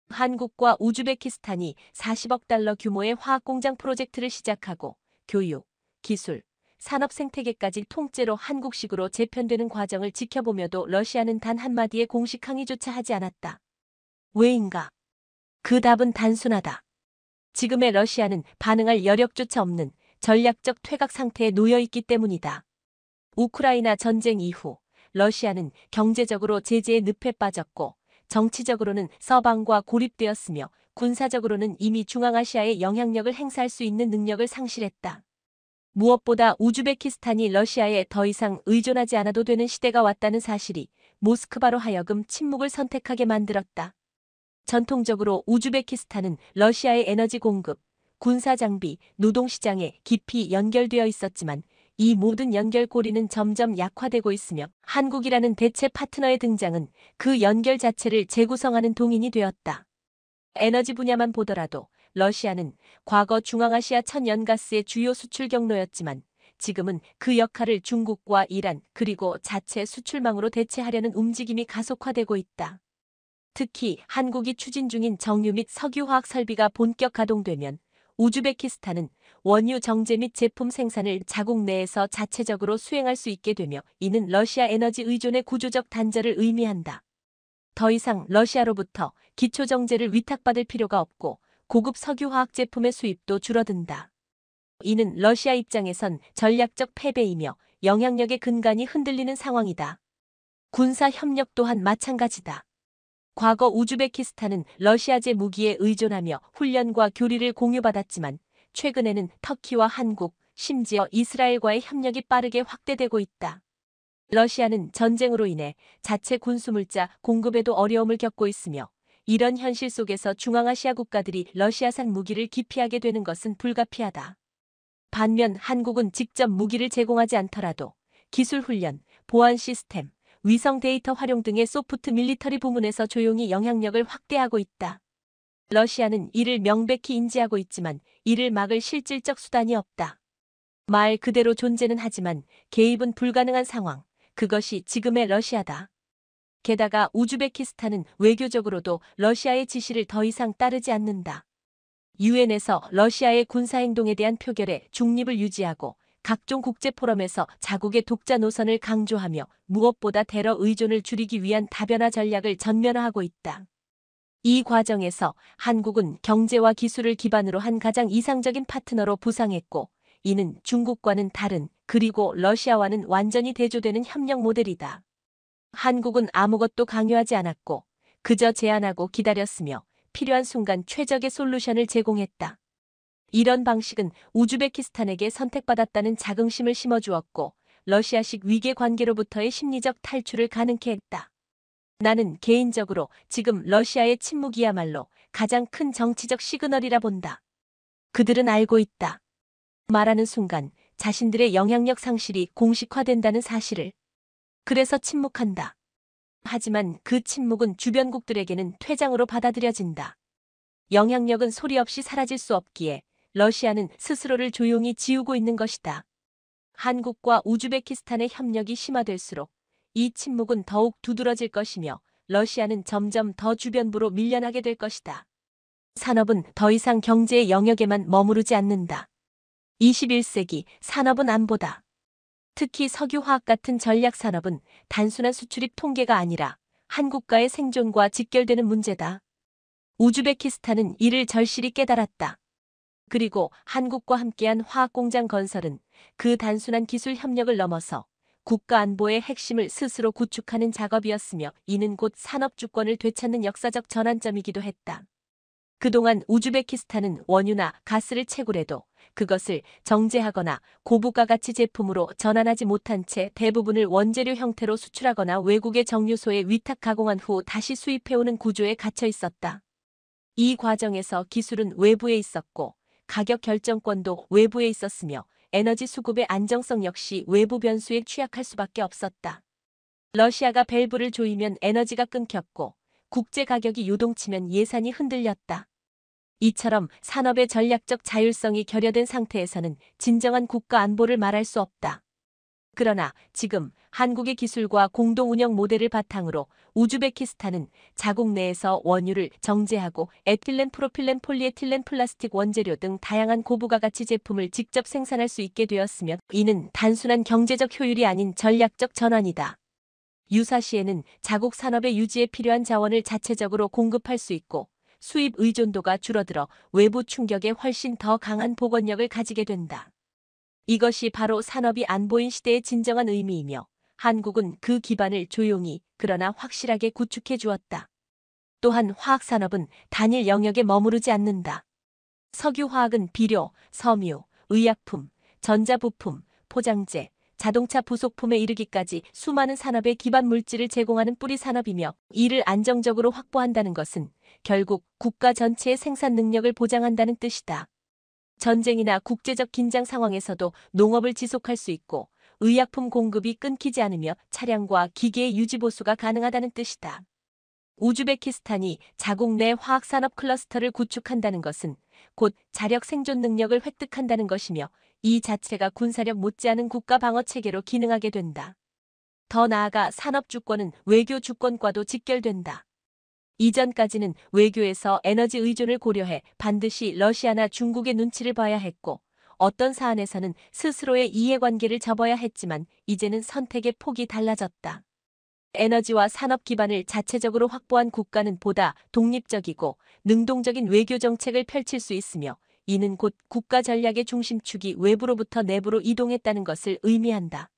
한국과 우즈베키스탄이 40억 달러 규모의 화학공장 프로젝트를 시작하고 교육, 기술, 산업 생태계까지 통째로 한국식으로 재편되는 과정을 지켜보며도 러시아는 단 한마디의 공식 항의조차 하지 않았다. 왜인가? 그 답은 단순하다. 지금의 러시아는 반응할 여력조차 없는 전략적 퇴각 상태에 놓여 있기 때문이다. 우크라이나 전쟁 이후 러시아는 경제적으로 제재의 늪에 빠졌고 정치적으로는 서방과 고립되었으며 군사적으로는 이미 중앙아시아의 영향력을 행사할 수 있는 능력을 상실했다. 무엇보다 우즈베키스탄이 러시아에 더 이상 의존하지 않아도 되는 시대가 왔다는 사실이 모스크바로 하여금 침묵을 선택하게 만들었다. 전통적으로 우즈베키스탄은 러시아의 에너지 공급, 군사장비, 노동시장에 깊이 연결되어 있었지만 이 모든 연결고리는 점점 약화되고 있으며 한국이라는 대체 파트너의 등장은 그 연결 자체를 재구성하는 동인이 되었다. 에너지 분야만 보더라도 러시아는 과거 중앙아시아 천연가스의 주요 수출 경로였지만 지금은 그 역할을 중국과 이란 그리고 자체 수출망으로 대체하려는 움직임이 가속화되고 있다. 특히 한국이 추진 중인 정유 및 석유화학 설비가 본격 가동되면 우즈베키스탄은 원유 정제 및 제품 생산을 자국 내에서 자체적으로 수행할 수 있게 되며 이는 러시아 에너지 의존의 구조적 단절을 의미한다. 더 이상 러시아로부터 기초 정제를 위탁받을 필요가 없고 고급 석유화학 제품의 수입도 줄어든다. 이는 러시아 입장에선 전략적 패배이며 영향력의 근간이 흔들리는 상황이다. 군사 협력 또한 마찬가지다. 과거 우즈베키스탄은 러시아제 무기에 의존하며 훈련과 교리를 공유받았지만 최근에는 터키와 한국, 심지어 이스라엘과의 협력이 빠르게 확대되고 있다. 러시아는 전쟁으로 인해 자체 군수물자 공급에도 어려움을 겪고 있으며 이런 현실 속에서 중앙아시아 국가들이 러시아산 무기를 기피하게 되는 것은 불가피하다. 반면 한국은 직접 무기를 제공하지 않더라도 기술 훈련, 보안 시스템, 위성 데이터 활용 등의 소프트 밀리터리 부문에서 조용히 영향력을 확대하고 있다. 러시아는 이를 명백히 인지하고 있지만 이를 막을 실질적 수단이 없다. 말 그대로 존재는 하지만 개입은 불가능한 상황. 그것이 지금의 러시아다. 게다가 우즈베키스탄은 외교적으로도 러시아의 지시를 더 이상 따르지 않는다. 유엔에서 러시아의 군사행동에 대한 표결에 중립을 유지하고 각종 국제포럼에서 자국의 독자 노선을 강조하며 무엇보다 테러 의존을 줄이기 위한 다변화 전략을 전면화하고 있다. 이 과정에서 한국은 경제와 기술을 기반으로 한 가장 이상적인 파트너로 부상했고, 이는 중국과는 다른, 그리고 러시아와는 완전히 대조되는 협력 모델이다. 한국은 아무것도 강요하지 않았고 그저 제안하고 기다렸으며 필요한 순간 최적의 솔루션을 제공했다. 이런 방식은 우즈베키스탄에게 선택받았다는 자긍심을 심어주었고 러시아식 위계 관계로부터의 심리적 탈출을 가능케 했다. 나는 개인적으로 지금 러시아의 침묵이야말로 가장 큰 정치적 시그널이라 본다. 그들은 알고 있다. 말하는 순간 자신들의 영향력 상실이 공식화된다는 사실을. 그래서 침묵한다. 하지만 그 침묵은 주변국들에게는 퇴장으로 받아들여진다. 영향력은 소리 없이 사라질 수 없기에 러시아는 스스로를 조용히 지우고 있는 것이다. 한국과 우즈베키스탄의 협력이 심화될수록 이 침묵은 더욱 두드러질 것이며 러시아는 점점 더 주변부로 밀려나게 될 것이다. 산업은 더 이상 경제의 영역에만 머무르지 않는다. 21세기 산업은 안보다. 특히 석유화학 같은 전략산업은 단순한 수출입 통계가 아니라 한국가의 생존과 직결되는 문제다. 우즈베키스탄은 이를 절실히 깨달았다. 그리고 한국과 함께한 화학공장 건설은 그 단순한 기술 협력을 넘어서 국가 안보의 핵심을 스스로 구축하는 작업이었으며 이는 곧 산업 주권을 되찾는 역사적 전환점이기도 했다. 그동안 우즈베키스탄은 원유나 가스를 채굴해도 그것을 정제하거나 고부가 가치 제품으로 전환하지 못한 채 대부분을 원재료 형태로 수출하거나 외국의 정유소에 위탁 가공한 후 다시 수입해오는 구조에 갇혀 있었다. 이 과정에서 기술은 외부에 있었고 가격 결정권도 외부에 있었으며 에너지 수급의 안정성 역시 외부 변수에 취약할 수밖에 없었다. 러시아가 밸브를 조이면 에너지가 끊겼고 국제 가격이 요동치면 예산이 흔들렸다. 이처럼 산업의 전략적 자율성이 결여된 상태에서는 진정한 국가 안보를 말할 수 없다. 그러나 지금 한국의 기술과 공동 운영 모델을 바탕으로 우즈베키스탄은 자국 내에서 원유를 정제하고 에틸렌, 프로필렌, 폴리에틸렌, 플라스틱 원재료 등 다양한 고부가 가치 제품을 직접 생산할 수 있게 되었으며 이는 단순한 경제적 효율이 아닌 전략적 전환이다. 유사시에는 자국 산업의 유지에 필요한 자원을 자체적으로 공급할 수 있고 수입 의존도가 줄어들어 외부 충격에 훨씬 더 강한 복원력을 가지게 된다. 이것이 바로 산업이 안보인 시대의 진정한 의미이며 한국은 그 기반을 조용히 그러나 확실하게 구축해 주었다. 또한 화학산업은 단일 영역에 머무르지 않는다. 석유화학은 비료, 섬유, 의약품, 전자부품, 포장재, 자동차 부속품에 이르기까지 수많은 산업의 기반 물질을 제공하는 뿌리 산업이며 이를 안정적으로 확보한다는 것은 결국 국가 전체의 생산 능력을 보장한다는 뜻이다. 전쟁이나 국제적 긴장 상황에서도 농업을 지속할 수 있고 의약품 공급이 끊기지 않으며 차량과 기계의 유지 보수가 가능하다는 뜻이다. 우즈베키스탄이 자국 내 화학산업 클러스터를 구축한다는 것은 곧 자력 생존 능력을 획득한다는 것이며 이 자체가 군사력 못지않은 국가 방어 체계로 기능하게 된다. 더 나아가 산업 주권은 외교 주권과도 직결된다. 이전까지는 외교에서 에너지 의존을 고려해 반드시 러시아나 중국의 눈치를 봐야 했고 어떤 사안에서는 스스로의 이해관계를 접어야 했지만 이제는 선택의 폭이 달라졌다. 에너지와 산업 기반을 자체적으로 확보한 국가는 보다 독립적이고 능동적인 외교 정책을 펼칠 수 있으며 이는 곧 국가 전략의 중심축이 외부로부터 내부로 이동했다는 것을 의미한다.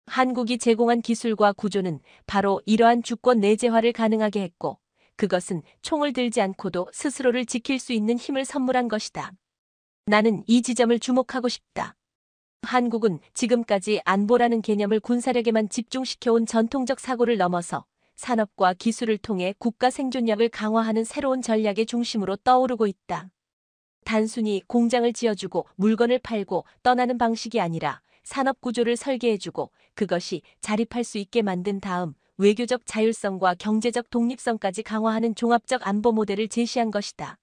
한국이 제공한 기술과 구조는 바로 이러한 주권 내재화를 가능하게 했고 그것은 총을 들지 않고도 스스로를 지킬 수 있는 힘을 선물한 것이다. 나는 이 지점을 주목하고 싶다. 한국은 지금까지 안보라는 개념을 군사력에만 집중시켜온 전통적 사고를 넘어서 산업과 기술을 통해 국가 생존력을 강화하는 새로운 전략의 중심으로 떠오르고 있다. 단순히 공장을 지어주고 물건을 팔고 떠나는 방식이 아니라 산업 구조를 설계해주고 그것이 자립할 수 있게 만든 다음 외교적 자율성과 경제적 독립성까지 강화하는 종합적 안보 모델을 제시한 것이다.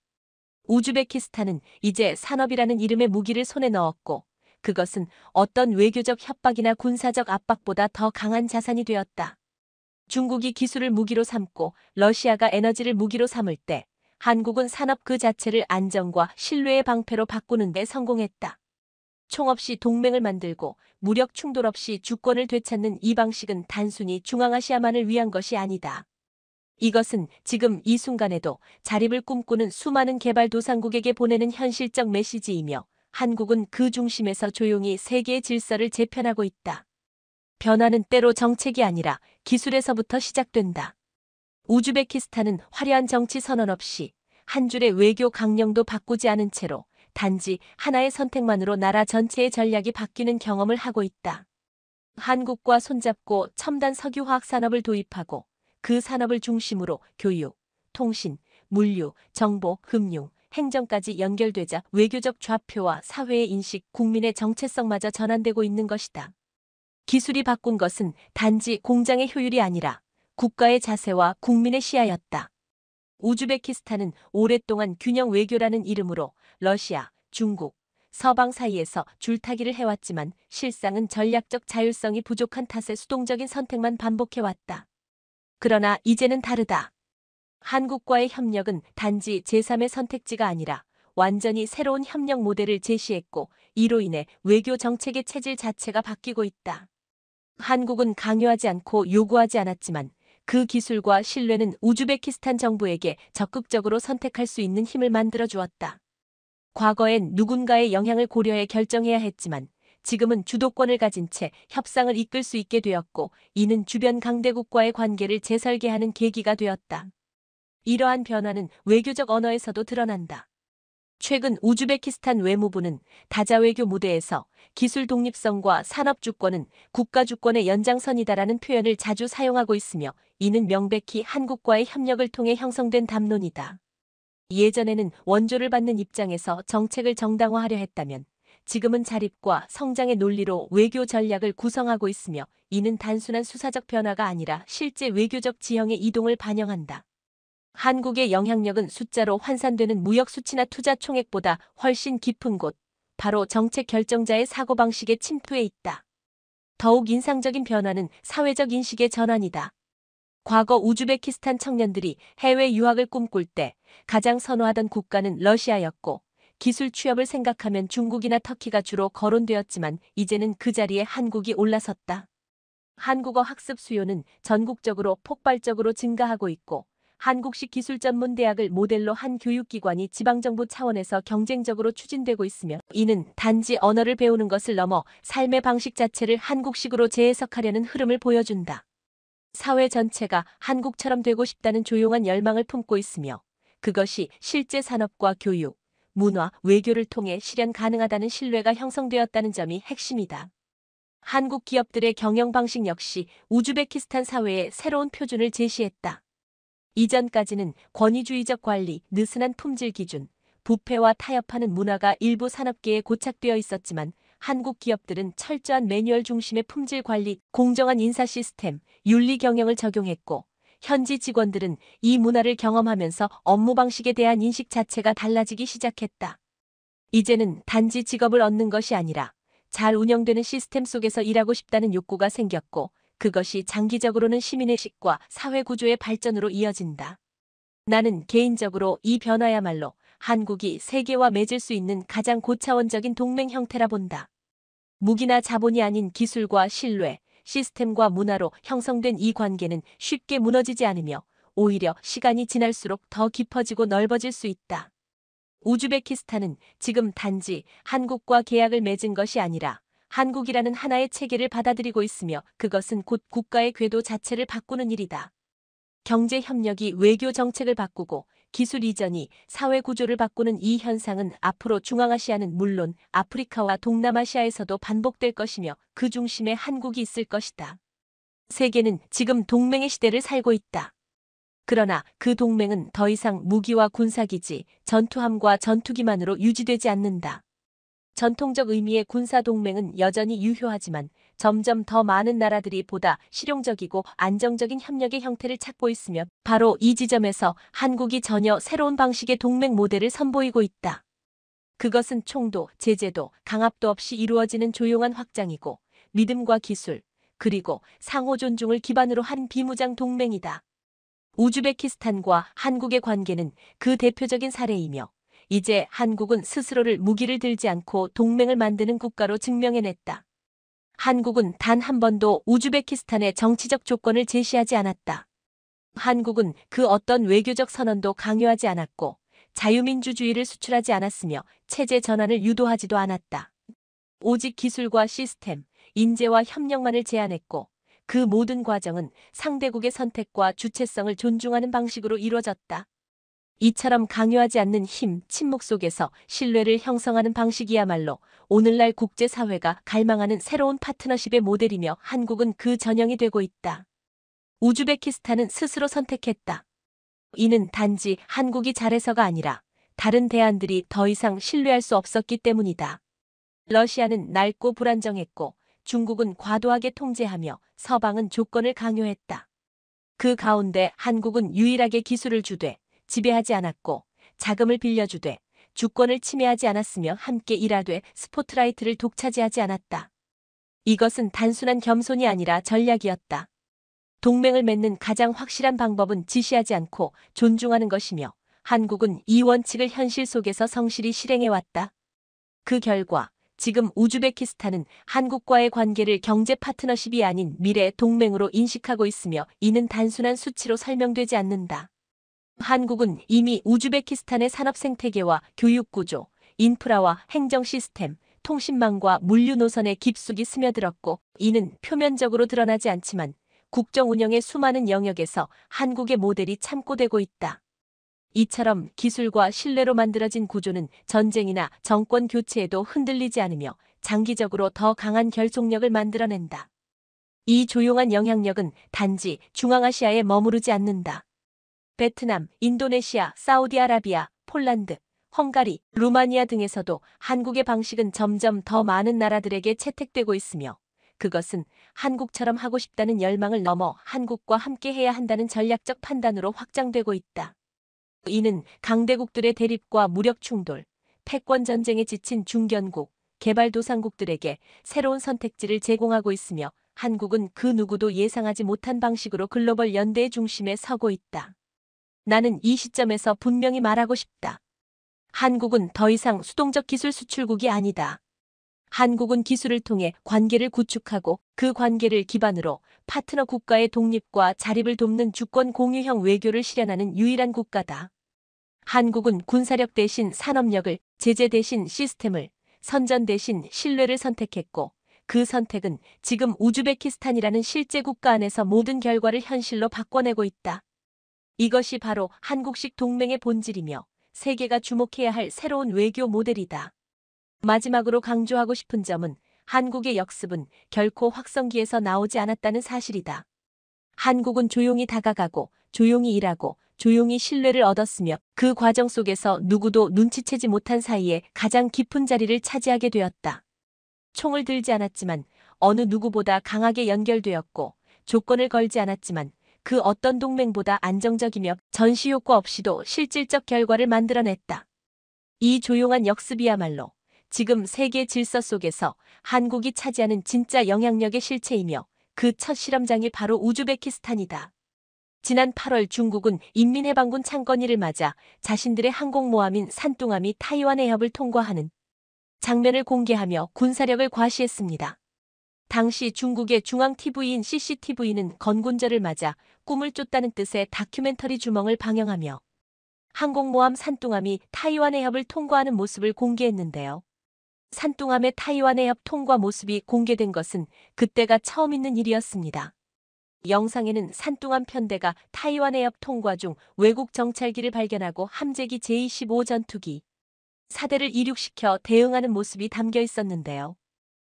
우즈베키스탄은 이제 산업이라는 이름의 무기를 손에 넣었고 그것은 어떤 외교적 협박이나 군사적 압박보다 더 강한 자산이 되었다. 중국이 기술을 무기로 삼고 러시아가 에너지를 무기로 삼을 때 한국은 산업 그 자체를 안정과 신뢰의 방패로 바꾸는 데 성공했다. 총 없이 동맹을 만들고 무력 충돌 없이 주권을 되찾는 이 방식은 단순히 중앙아시아만을 위한 것이 아니다. 이것은 지금 이 순간에도 자립을 꿈꾸는 수많은 개발도상국에게 보내는 현실적 메시지이며 한국은 그 중심에서 조용히 세계의 질서를 재편하고 있다. 변화는 때로 정책이 아니라 기술에서부터 시작된다. 우즈베키스탄은 화려한 정치 선언 없이 한 줄의 외교 강령도 바꾸지 않은 채로 단지 하나의 선택만으로 나라 전체의 전략이 바뀌는 경험을 하고 있다. 한국과 손잡고 첨단 석유화학 산업을 도입하고 그 산업을 중심으로 교육, 통신, 물류, 정보, 금융, 행정까지 연결되자 외교적 좌표와 사회의 인식, 국민의 정체성마저 전환되고 있는 것이다. 기술이 바꾼 것은 단지 공장의 효율이 아니라 국가의 자세와 국민의 시야였다. 우즈베키스탄은 오랫동안 균형 외교라는 이름으로 러시아, 중국, 서방 사이에서 줄타기를 해왔지만 실상은 전략적 자율성이 부족한 탓에 수동적인 선택만 반복해왔다. 그러나 이제는 다르다. 한국과의 협력은 단지 제3의 선택지가 아니라 완전히 새로운 협력 모델을 제시했고 이로 인해 외교 정책의 체질 자체가 바뀌고 있다. 한국은 강요하지 않고 요구하지 않았지만 그 기술과 신뢰는 우즈베키스탄 정부에게 적극적으로 선택할 수 있는 힘을 만들어 주었다. 과거엔 누군가의 영향을 고려해 결정해야 했지만 지금은 주도권을 가진 채 협상을 이끌 수 있게 되었고 이는 주변 강대국과의 관계를 재설계하는 계기가 되었다. 이러한 변화는 외교적 언어에서도 드러난다. 최근 우즈베키스탄 외무부는 다자외교 무대에서 기술 독립성과 산업 주권은 국가 주권의 연장선이다라는 표현을 자주 사용하고 있으며 이는 명백히 한국과의 협력을 통해 형성된 담론이다. 예전에는 원조를 받는 입장에서 정책을 정당화하려 했다면 지금은 자립과 성장의 논리로 외교 전략을 구성하고 있으며 이는 단순한 수사적 변화가 아니라 실제 외교적 지형의 이동을 반영한다. 한국의 영향력은 숫자로 환산되는 무역 수치나 투자 총액보다 훨씬 깊은 곳, 바로 정책 결정자의 사고방식에 침투해 있다. 더욱 인상적인 변화는 사회적 인식의 전환이다. 과거 우즈베키스탄 청년들이 해외 유학을 꿈꿀 때 가장 선호하던 국가는 러시아였고 기술 취업을 생각하면 중국이나 터키가 주로 거론되었지만 이제는 그 자리에 한국이 올라섰다. 한국어 학습 수요는 전국적으로 폭발적으로 증가하고 있고 한국식 기술 전문 대학을 모델로 한 교육기관이 지방정부 차원에서 경쟁적으로 추진되고 있으며 이는 단지 언어를 배우는 것을 넘어 삶의 방식 자체를 한국식으로 재해석하려는 흐름을 보여준다. 사회 전체가 한국처럼 되고 싶다는 조용한 열망을 품고 있으며 그것이 실제 산업과 교육, 문화, 외교를 통해 실현 가능하다는 신뢰가 형성되었다는 점이 핵심이다. 한국 기업들의 경영 방식 역시 우즈베키스탄 사회에 새로운 표준을 제시했다. 이전까지는 권위주의적 관리, 느슨한 품질 기준, 부패와 타협하는 문화가 일부 산업계에 고착되어 있었지만 한국 기업들은 철저한 매뉴얼 중심의 품질 관리, 공정한 인사 시스템, 윤리 경영을 적용했고 현지 직원들은 이 문화를 경험하면서 업무 방식에 대한 인식 자체가 달라지기 시작했다. 이제는 단지 직업을 얻는 것이 아니라 잘 운영되는 시스템 속에서 일하고 싶다는 욕구가 생겼고 그것이 장기적으로는 시민의식과 사회구조의 발전으로 이어진다. 나는 개인적으로 이 변화야말로 한국이 세계와 맺을 수 있는 가장 고차원적인 동맹 형태라 본다. 무기나 자본이 아닌 기술과 신뢰, 시스템과 문화로 형성된 이 관계는 쉽게 무너지지 않으며 오히려 시간이 지날수록 더 깊어지고 넓어질 수 있다. 우즈베키스탄은 지금 단지 한국과 계약을 맺은 것이 아니라 한국이라는 하나의 체계를 받아들이고 있으며 그것은 곧 국가의 궤도 자체를 바꾸는 일이다. 경제 협력이 외교 정책을 바꾸고 기술 이전이 사회 구조를 바꾸는 이 현상은 앞으로 중앙아시아는 물론 아프리카와 동남아시아에서도 반복될 것이며 그 중심에 한국이 있을 것이다. 세계는 지금 동맹의 시대를 살고 있다. 그러나 그 동맹은 더 이상 무기와 군사기지, 전투함과 전투기만으로 유지되지 않는다. 전통적 의미의 군사동맹은 여전히 유효하지만 점점 더 많은 나라들이 보다 실용적이고 안정적인 협력의 형태를 찾고 있으며 바로 이 지점에서 한국이 전혀 새로운 방식의 동맹 모델을 선보이고 있다. 그것은 총도, 제재도, 강압도 없이 이루어지는 조용한 확장이고 믿음과 기술, 그리고 상호 존중을 기반으로 한 비무장 동맹이다. 우즈베키스탄과 한국의 관계는 그 대표적인 사례이며 이제 한국은 스스로를 무기를 들지 않고 동맹을 만드는 국가로 증명해냈다. 한국은 단 한 번도 우즈베키스탄에 정치적 조건을 제시하지 않았다. 한국은 그 어떤 외교적 선언도 강요하지 않았고 자유민주주의를 수출하지 않았으며 체제 전환을 유도하지도 않았다. 오직 기술과 시스템, 인재와 협력만을 제안했고 그 모든 과정은 상대국의 선택과 주체성을 존중하는 방식으로 이루어졌다. 이처럼 강요하지 않는 힘, 침묵 속에서 신뢰를 형성하는 방식이야말로 오늘날 국제사회가 갈망하는 새로운 파트너십의 모델이며 한국은 그 전형이 되고 있다. 우즈베키스탄은 스스로 선택했다. 이는 단지 한국이 잘해서가 아니라 다른 대안들이 더 이상 신뢰할 수 없었기 때문이다. 러시아는 낡고 불안정했고 중국은 과도하게 통제하며 서방은 조건을 강요했다. 그 가운데 한국은 유일하게 기술을 주되 지배하지 않았고 자금을 빌려주되 주권을 침해하지 않았으며 함께 일하되 스포트라이트를 독차지하지 않았다. 이것은 단순한 겸손이 아니라 전략이었다. 동맹을 맺는 가장 확실한 방법은 지시하지 않고 존중하는 것이며 한국은 이 원칙을 현실 속에서 성실히 실행해왔다. 그 결과 지금 우즈베키스탄은 한국과의 관계를 경제 파트너십이 아닌 미래 동맹으로 인식하고 있으며 이는 단순한 수치로 설명되지 않는다. 한국은 이미 우즈베키스탄의 산업 생태계와 교육 구조, 인프라와 행정 시스템, 통신망과 물류 노선에 깊숙이 스며들었고 이는 표면적으로 드러나지 않지만 국정 운영의 수많은 영역에서 한국의 모델이 참고되고 있다. 이처럼 기술과 신뢰로 만들어진 구조는 전쟁이나 정권 교체에도 흔들리지 않으며 장기적으로 더 강한 결속력을 만들어낸다. 이 조용한 영향력은 단지 중앙아시아에 머무르지 않는다. 베트남, 인도네시아, 사우디아라비아, 폴란드, 헝가리, 루마니아 등에서도 한국의 방식은 점점 더 많은 나라들에게 채택되고 있으며 그것은 한국처럼 하고 싶다는 열망을 넘어 한국과 함께해야 한다는 전략적 판단으로 확장되고 있다. 이는 강대국들의 대립과 무력 충돌, 패권 전쟁에 지친 중견국, 개발도상국들에게 새로운 선택지를 제공하고 있으며 한국은 그 누구도 예상하지 못한 방식으로 글로벌 연대의 중심에 서고 있다. 나는 이 시점에서 분명히 말하고 싶다. 한국은 더 이상 수동적 기술 수출국이 아니다. 한국은 기술을 통해 관계를 구축하고 그 관계를 기반으로 파트너 국가의 독립과 자립을 돕는 주권 공유형 외교를 실현하는 유일한 국가다. 한국은 군사력 대신 산업력을, 제재 대신 시스템을, 선전 대신 신뢰를 선택했고 그 선택은 지금 우즈베키스탄이라는 실제 국가 안에서 모든 결과를 현실로 바꿔내고 있다. 이것이 바로 한국식 동맹의 본질이며 세계가 주목해야 할 새로운 외교 모델이다. 마지막으로 강조하고 싶은 점은 한국의 역습은 결코 확성기에서 나오지 않았다는 사실이다. 한국은 조용히 다가가고 조용히 일하고 조용히 신뢰를 얻었으며 그 과정 속에서 누구도 눈치채지 못한 사이에 가장 깊은 자리를 차지하게 되었다. 총을 들지 않았지만 어느 누구보다 강하게 연결되었고 조건을 걸지 않았지만 그 어떤 동맹보다 안정적이며 전시 효과 없이도 실질적 결과를 만들어냈다. 이 조용한 역습이야말로 지금 세계 질서 속에서 한국이 차지하는 진짜 영향력의 실체이며 그 첫 실험장이 바로 우즈베키스탄이다. 지난 8월 중국은 인민해방군 창건일을 맞아 자신들의 항공모함인 산둥함이 타이완 해협을 통과하는 장면을 공개하며 군사력을 과시했습니다. 당시 중국의 중앙 TV인 CCTV는 건군절을 맞아 꿈을 쫓다는 뜻의 다큐멘터리 주멍을 방영하며 항공모함 산둥함이 타이완 해협을 통과하는 모습을 공개했는데요. 산둥함의 타이완 해협 통과 모습이 공개된 것은 그때가 처음 있는 일이었습니다. 영상에는 산둥함 편대가 타이완 해협 통과 중 외국 정찰기를 발견하고 함재기 제-25 전투기 4대를 이륙시켜 대응하는 모습이 담겨 있었는데요.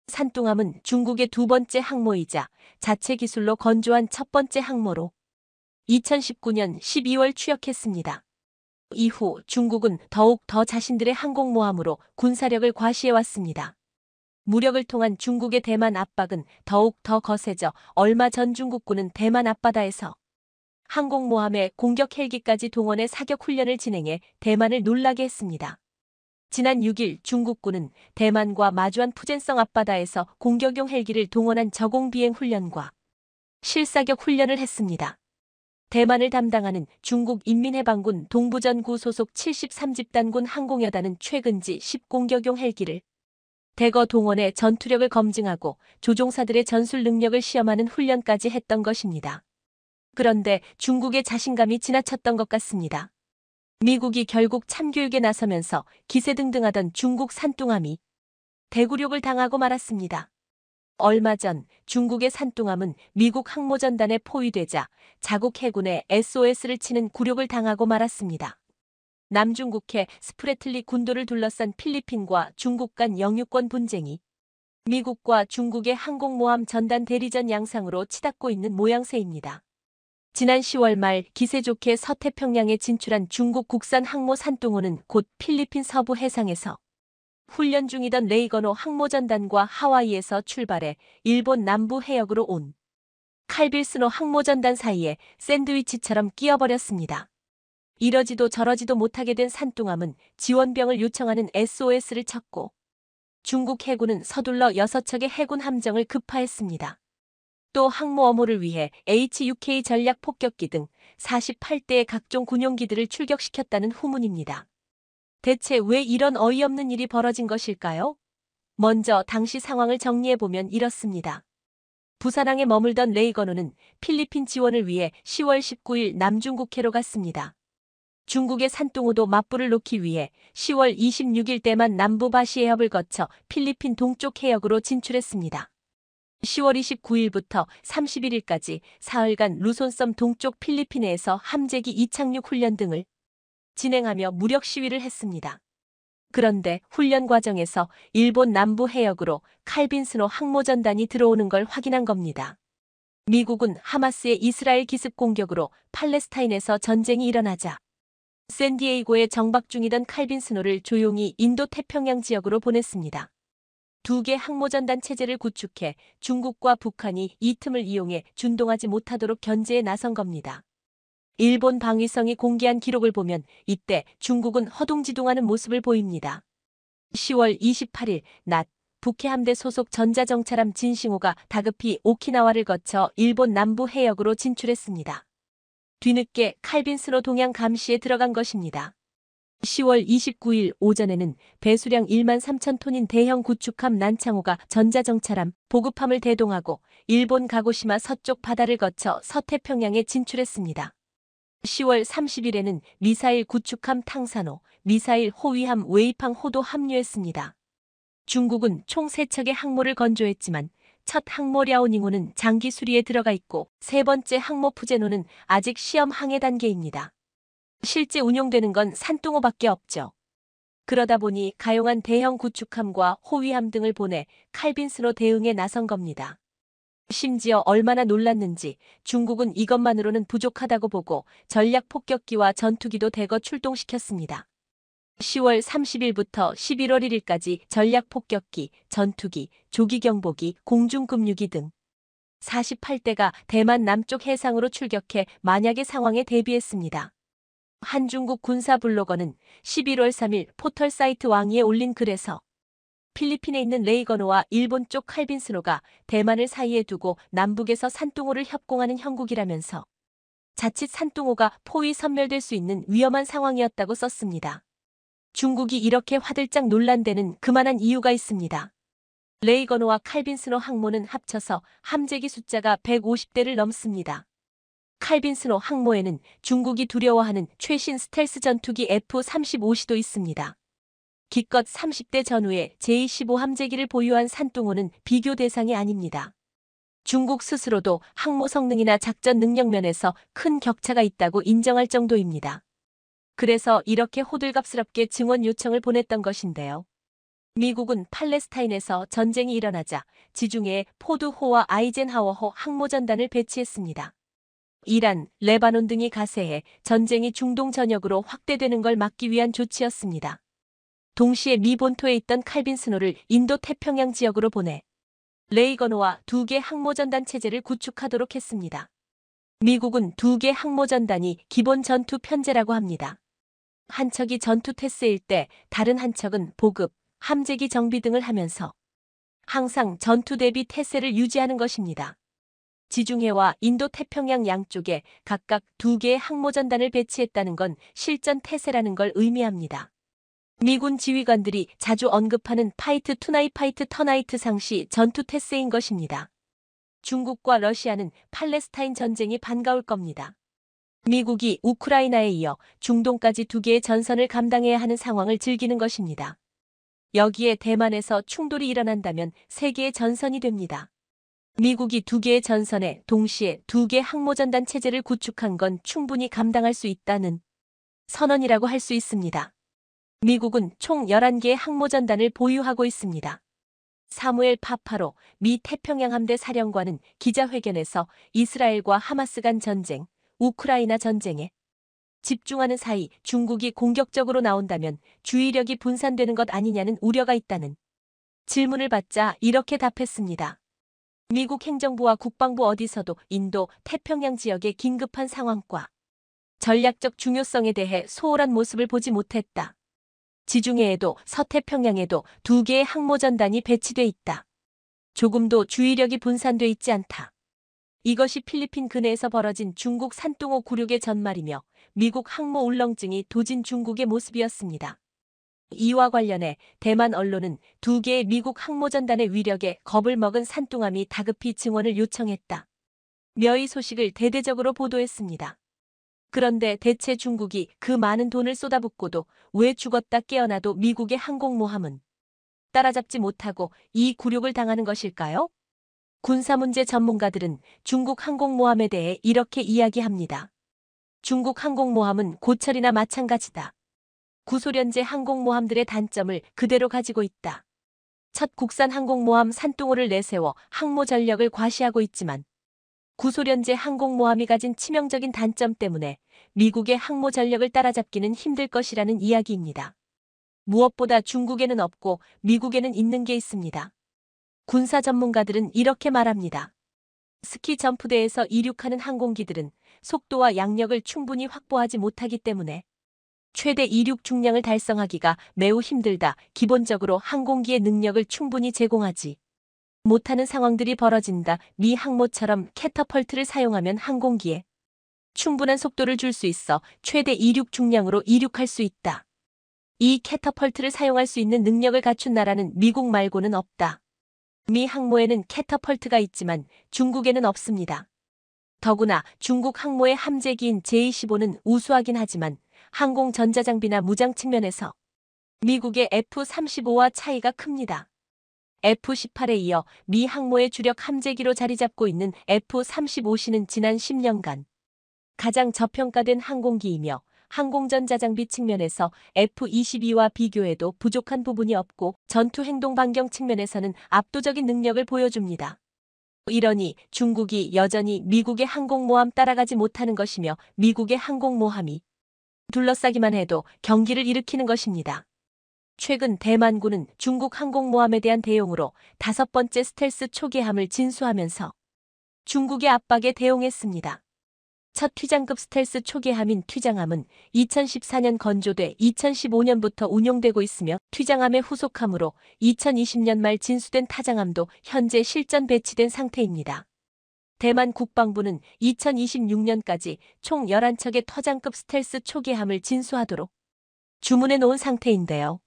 산둥함은 중국의 두 번째 항모이자 자체 기술로 건조한 첫 번째 항모로 2019년 12월 추역했습니다. 이후 중국은 더욱 더 자신들의 항공모함으로 군사력을 과시해왔습니다. 무력을 통한 중국의 대만 압박은 더욱 더 거세져 얼마 전 중국군은 대만 앞바다에서 항공모함의 공격 헬기까지 동원해 사격 훈련을 진행해 대만을 놀라게 했습니다. 지난 6일 중국군은 대만과 마주한 푸젠성 앞바다에서 공격용 헬기를 동원한 저공 비행 훈련과 실사격 훈련을 했습니다. 대만을 담당하는 중국 인민해방군 동부전구 소속 73집단군 항공여단은 최근 지10 공격용 헬기를 대거 동원해 전투력을 검증하고 조종사들의 전술 능력을 시험하는 훈련까지 했던 것입니다. 그런데 중국의 자신감이 지나쳤던 것 같습니다. 미국이 결국 참교육에 나서면서 기세등등하던 중국 산둥함이 대굴욕을 당하고 말았습니다. 얼마 전 중국의 산둥함은 미국 항모전단에 포위되자 자국 해군에 SOS를 치는 굴욕을 당하고 말았습니다. 남중국해 스프래틀리 군도를 둘러싼 필리핀과 중국 간 영유권 분쟁이 미국과 중국의 항공모함 전단 대리전 양상으로 치닫고 있는 모양새입니다. 지난 10월 말 기세 좋게 서태평양에 진출한 중국 국산 항모 산둥호는 곧 필리핀 서부 해상에서 훈련 중이던 레이건호 항모전단과 하와이에서 출발해 일본 남부 해역으로 온 칼빌스노 항모전단 사이에 샌드위치처럼 끼어버렸습니다. 이러지도 저러지도 못하게 된 산둥함은 지원병을 요청하는 SOS를 쳤고 중국 해군은 서둘러 6척의 해군 함정을 급파했습니다. 또 항모 엄호를 위해 HUK 전략 폭격기 등 48대의 각종 군용기들을 출격시켰다는 후문입니다. 대체 왜 이런 어이없는 일이 벌어진 것일까요? 먼저 당시 상황을 정리해보면 이렇습니다. 부산항에 머물던 레이건호는 필리핀 지원을 위해 10월 19일 남중국해로 갔습니다. 중국의 산둥호도 맞불을 놓기 위해 10월 26일 대만 남부 바시 해협을 거쳐 필리핀 동쪽 해역으로 진출했습니다. 10월 29일부터 31일까지 사흘간 루손섬 동쪽 필리핀해에서 함재기 이착륙 훈련 등을 진행하며 무력 시위를 했습니다. 그런데 훈련 과정에서 일본 남부 해역으로 칼빈스노 항모전단이 들어오는 걸 확인한 겁니다. 미국은 하마스의 이스라엘 기습 공격으로 팔레스타인에서 전쟁이 일어나자 샌디에이고에 정박 중이던 칼빈스노를 조용히 인도 태평양 지역으로 보냈습니다. 2개 항모전단 체제를 구축해 중국과 북한이 이 틈을 이용해 준동하지 못하도록 견제에 나선 겁니다. 일본 방위성이 공개한 기록을 보면 이때 중국은 허둥지둥하는 모습을 보입니다. 10월 28일 낮 북해함대 소속 전자정찰함 진싱호가 다급히 오키나와를 거쳐 일본 남부 해역으로 진출했습니다. 뒤늦게 칼빈스노 동양 감시에 들어간 것입니다. 10월 29일 오전에는 배수량 1만 3천 톤인 대형 구축함 난창호가 전자정찰함 보급함을 대동하고 일본 가고시마 서쪽 바다를 거쳐 서태평양에 진출했습니다. 10월 30일에는 미사일 구축함 탕산호, 미사일 호위함 웨이팡호도 합류했습니다. 중국은 총 3척의 항모를 건조했지만 첫 항모 랴오닝호는 장기 수리에 들어가 있고 세 번째 항모 푸젠호는 아직 시험 항해 단계입니다. 실제 운용되는 건 산둥호밖에 없죠. 그러다 보니 가용한 대형 구축함과 호위함 등을 보내 칼빈스노 대응에 나선 겁니다. 심지어 얼마나 놀랐는지 중국은 이것만으로는 부족하다고 보고 전략 폭격기와 전투기도 대거 출동시켰습니다. 10월 30일부터 11월 1일까지 전략 폭격기, 전투기, 조기경보기, 공중급류기 등 48대가 대만 남쪽 해상으로 출격해 만약의 상황에 대비했습니다. 한 중국 군사 블로거는 11월 3일 포털 사이트 왕위에 올린 글에서 필리핀에 있는 레이건호와 일본 쪽 칼빈스노가 대만을 사이에 두고 남북에서 산둥호를 협공하는 형국이라면서 자칫 산둥호가 포위 섬멸될 수 있는 위험한 상황이었다고 썼습니다. 중국이 이렇게 화들짝 놀란 데는 그만한 이유가 있습니다. 레이건호와 칼빈스노 항모는 합쳐서 함재기 숫자가 150대를 넘습니다. 칼빈스노 항모에는 중국이 두려워하는 최신 스텔스 전투기 F-35C도 있습니다. 기껏 30대 전후에 제-15 함재기를 보유한 산둥호는 비교 대상이 아닙니다. 중국 스스로도 항모 성능이나 작전 능력 면에서 큰 격차가 있다고 인정할 정도입니다. 그래서 이렇게 호들갑스럽게 증원 요청을 보냈던 것인데요. 미국은 팔레스타인에서 전쟁이 일어나자 지중해에 포드호와 아이젠하워호 항모전단을 배치했습니다. 이란, 레바논 등이 가세해 전쟁이 중동 전역으로 확대되는 걸 막기 위한 조치였습니다. 동시에 미 본토에 있던 칼빈스노를 인도 태평양 지역으로 보내 레이건호와 2개 항모전단 체제를 구축하도록 했습니다. 미국은 2개 항모전단이 기본 전투 편제라고 합니다. 한 척이 전투 태세일 때 다른 한 척은 보급, 함재기 정비 등을 하면서 항상 전투 대비 태세를 유지하는 것입니다. 지중해와 인도 태평양 양쪽에 각각 2개의 항모전단을 배치했다는 건 실전 태세라는 걸 의미합니다. 미군 지휘관들이 자주 언급하는 파이트 투나잇 파이트 터나이트 상시 전투 태세인 것입니다. 중국과 러시아는 팔레스타인 전쟁이 반가울 겁니다. 미국이 우크라이나에 이어 중동까지 2개의 전선을 감당해야 하는 상황을 즐기는 것입니다. 여기에 대만에서 충돌이 일어난다면 3개의 전선이 됩니다. 미국이 2개의 전선에 동시에 2개 항모전단 체제를 구축한 건 충분히 감당할 수 있다는 선언이라고 할 수 있습니다. 미국은 총 11개의 항모전단을 보유하고 있습니다. 사무엘 파파로 미 태평양 함대 사령관은 기자회견에서 이스라엘과 하마스 간 전쟁, 우크라이나 전쟁에 집중하는 사이 중국이 공격적으로 나온다면 주의력이 분산되는 것 아니냐는 우려가 있다는 질문을 받자 이렇게 답했습니다. 미국 행정부와 국방부 어디서도 인도 태평양 지역의 긴급한 상황과 전략적 중요성에 대해 소홀한 모습을 보지 못했다. 지중해에도 서태평양에도 2개의 항모전단이 배치돼 있다. 조금도 주의력이 분산돼 있지 않다. 이것이 필리핀 근해에서 벌어진 중국 산둥호 굴욕의 전말이며 미국 항모 울렁증이 도진 중국의 모습이었습니다. 이와 관련해 대만 언론은 2개의 미국 항모전단의 위력에 겁을 먹은 산둥함이 다급히 증원을 요청했다. 며 이 소식을 대대적으로 보도했습니다. 그런데 대체 중국이 그 많은 돈을 쏟아붓고도 왜 죽었다 깨어나도 미국의 항공모함은 따라잡지 못하고 이 굴욕을 당하는 것일까요? 군사문제 전문가들은 중국 항공모함에 대해 이렇게 이야기합니다. 중국 항공모함은 고철이나 마찬가지다. 구소련제 항공모함들의 단점을 그대로 가지고 있다. 첫 국산 항공모함 산둥호를 내세워 항모 전력을 과시하고 있지만 구소련제 항공모함이 가진 치명적인 단점 때문에 미국의 항모 전력을 따라잡기는 힘들 것이라는 이야기입니다. 무엇보다 중국에는 없고 미국에는 있는 게 있습니다. 군사 전문가들은 이렇게 말합니다. 스키 점프대에서 이륙하는 항공기들은 속도와 양력을 충분히 확보하지 못하기 때문에 최대 이륙 중량을 달성하기가 매우 힘들다. 기본적으로 항공기의 능력을 충분히 제공하지 못하는 상황들이 벌어진다. 미 항모처럼 캐터펄트를 사용하면 항공기에 충분한 속도를 줄 수 있어 최대 이륙 중량으로 이륙할 수 있다. 이 캐터펄트를 사용할 수 있는 능력을 갖춘 나라는 미국 말고는 없다. 미 항모에는 캐터펄트가 있지만 중국에는 없습니다. 더구나 중국 항모의 함재기인 J-15는 우수하긴 하지만 항공 전자장비나 무장 측면에서 미국의 F-35와 차이가 큽니다. F-18에 이어 미 항모의 주력 함재기로 자리 잡고 있는 F-35C는 지난 10년간 가장 저평가된 항공기이며 항공전자장비 측면에서 F-22와 비교해도 부족한 부분이 없고 전투 행동 반경 측면에서는 압도적인 능력을 보여줍니다. 이러니 중국이 여전히 미국의 항공모함 따라가지 못하는 것이며 미국의 항공모함이 둘러싸기만 해도 경기를 일으키는 것입니다. 최근 대만군은 중국 항공모함에 대한 대응으로 5번째 스텔스 초계함을 진수하면서 중국의 압박에 대응했습니다. 첫 튀장급 스텔스 초계함인 튀장함은 2014년 건조돼 2015년부터 운용되고 있으며 튀장함의 후속함으로 2020년 말 진수된 타장함도 현재 실전 배치된 상태입니다. 대만 국방부는 2026년까지 총 11척의 터장급 스텔스 초계함을 진수하도록 주문해 놓은 상태인데요.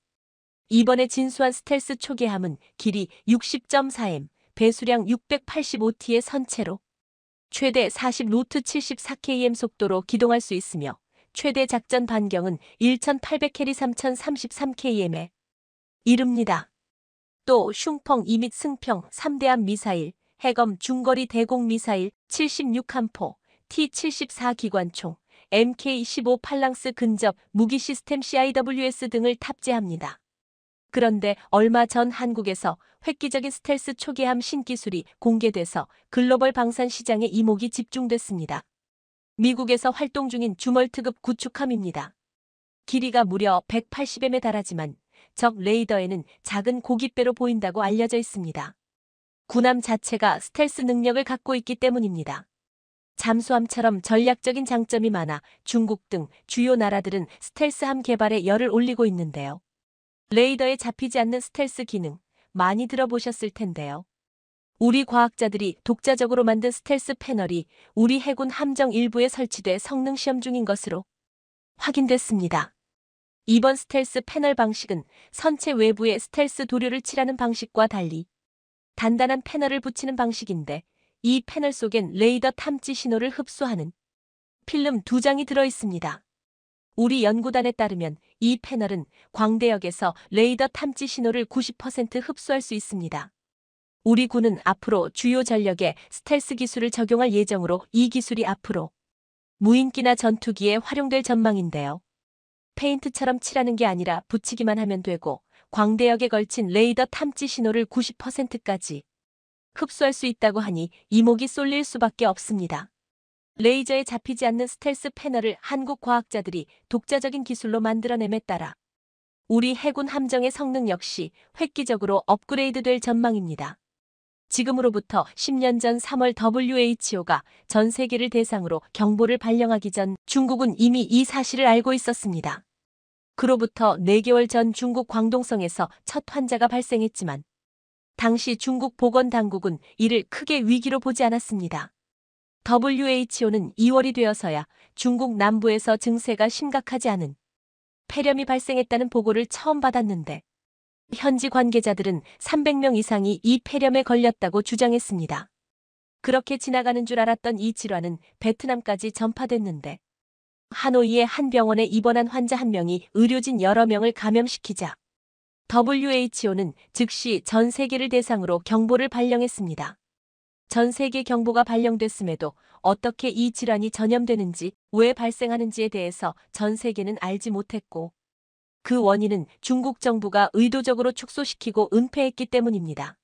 이번에 진수한 스텔스 초계함은 길이 60.4m, 배수량 685T의 선체로 최대 40루트 74km 속도로 기동할 수 있으며 최대 작전 반경은 1800캐리 3033km에 이릅니다. 또 슝펑 2및 승평 3대함 미사일, 해검 중거리 대공 미사일 76함포, T-74 기관총, MK-15 팔랑스 근접 무기 시스템 CIWS 등을 탑재합니다. 그런데 얼마 전 한국에서 획기적인 스텔스 초계함 신기술이 공개돼서 글로벌 방산 시장에 이목이 집중됐습니다. 미국에서 활동 중인 주멀트급 구축함입니다. 길이가 무려 180m에 달하지만 적 레이더에는 작은 고깃배로 보인다고 알려져 있습니다. 군함 자체가 스텔스 능력을 갖고 있기 때문입니다. 잠수함처럼 전략적인 장점이 많아 중국 등 주요 나라들은 스텔스함 개발에 열을 올리고 있는데요. 레이더에 잡히지 않는 스텔스 기능, 많이 들어보셨을 텐데요. 우리 과학자들이 독자적으로 만든 스텔스 패널이 우리 해군 함정 일부에 설치돼 성능 시험 중인 것으로 확인됐습니다. 이번 스텔스 패널 방식은 선체 외부에 스텔스 도료를 칠하는 방식과 달리 단단한 패널을 붙이는 방식인데, 이 패널 속엔 레이더 탐지 신호를 흡수하는 필름 2장이 들어 있습니다. 우리 연구단에 따르면 이 패널은 광대역에서 레이더 탐지 신호를 90% 흡수할 수 있습니다. 우리 군은 앞으로 주요 전력에 스텔스 기술을 적용할 예정으로 이 기술이 앞으로 무인기나 전투기에 활용될 전망인데요. 페인트처럼 칠하는 게 아니라 붙이기만 하면 되고, 광대역에 걸친 레이더 탐지 신호를 90%까지 흡수할 수 있다고 하니 이목이 쏠릴 수밖에 없습니다. 레이저에 잡히지 않는 스텔스 패널을 한국 과학자들이 독자적인 기술로 만들어냄에 따라 우리 해군 함정의 성능 역시 획기적으로 업그레이드될 전망입니다. 지금으로부터 10년 전 3월 WHO가 전 세계를 대상으로 경보를 발령하기 전 중국은 이미 이 사실을 알고 있었습니다. 그로부터 4개월 전 중국 광동성에서 첫 환자가 발생했지만 당시 중국 보건당국은 이를 크게 위기로 보지 않았습니다. WHO는 2월이 되어서야 중국 남부에서 증세가 심각하지 않은 폐렴이 발생했다는 보고를 처음 받았는데, 현지 관계자들은 300명 이상이 이 폐렴에 걸렸다고 주장했습니다. 그렇게 지나가는 줄 알았던 이 질환은 베트남까지 전파됐는데, 하노이의 한 병원에 입원한 환자 1명이 의료진 여러 명을 감염시키자 WHO는 즉시 전 세계를 대상으로 경보를 발령했습니다. 전 세계 경보가 발령됐음에도 어떻게 이 질환이 전염되는지, 왜 발생하는지에 대해서 전 세계는 알지 못했고, 그 원인은 중국 정부가 의도적으로 축소시키고 은폐했기 때문입니다.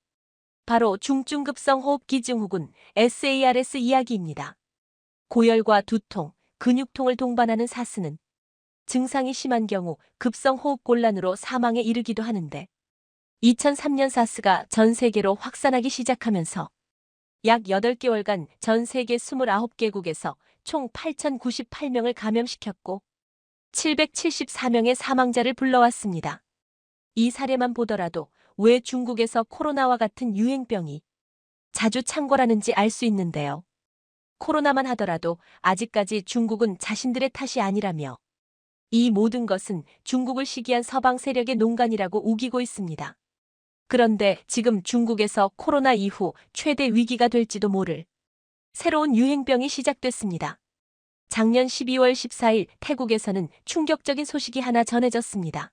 바로 중증급성 호흡기 증후군 SARS 이야기입니다. 고열과 두통, 근육통을 동반하는 사스는 증상이 심한 경우 급성 호흡곤란으로 사망에 이르기도 하는데, 2003년 사스가 전 세계로 확산하기 시작하면서 약 8개월간 전 세계 29개국에서 총 8,098명을 감염시켰고 774명의 사망자를 불러왔습니다. 이 사례만 보더라도 왜 중국에서 코로나와 같은 유행병이 자주 창궐하는지 알 수 있는데요. 코로나만 하더라도 아직까지 중국은 자신들의 탓이 아니라며 이 모든 것은 중국을 시기한 서방 세력의 농간이라고 우기고 있습니다. 그런데 지금 중국에서 코로나 이후 최대 위기가 될지도 모를 새로운 유행병이 시작됐습니다. 작년 12월 14일 태국에서는 충격적인 소식이 하나 전해졌습니다.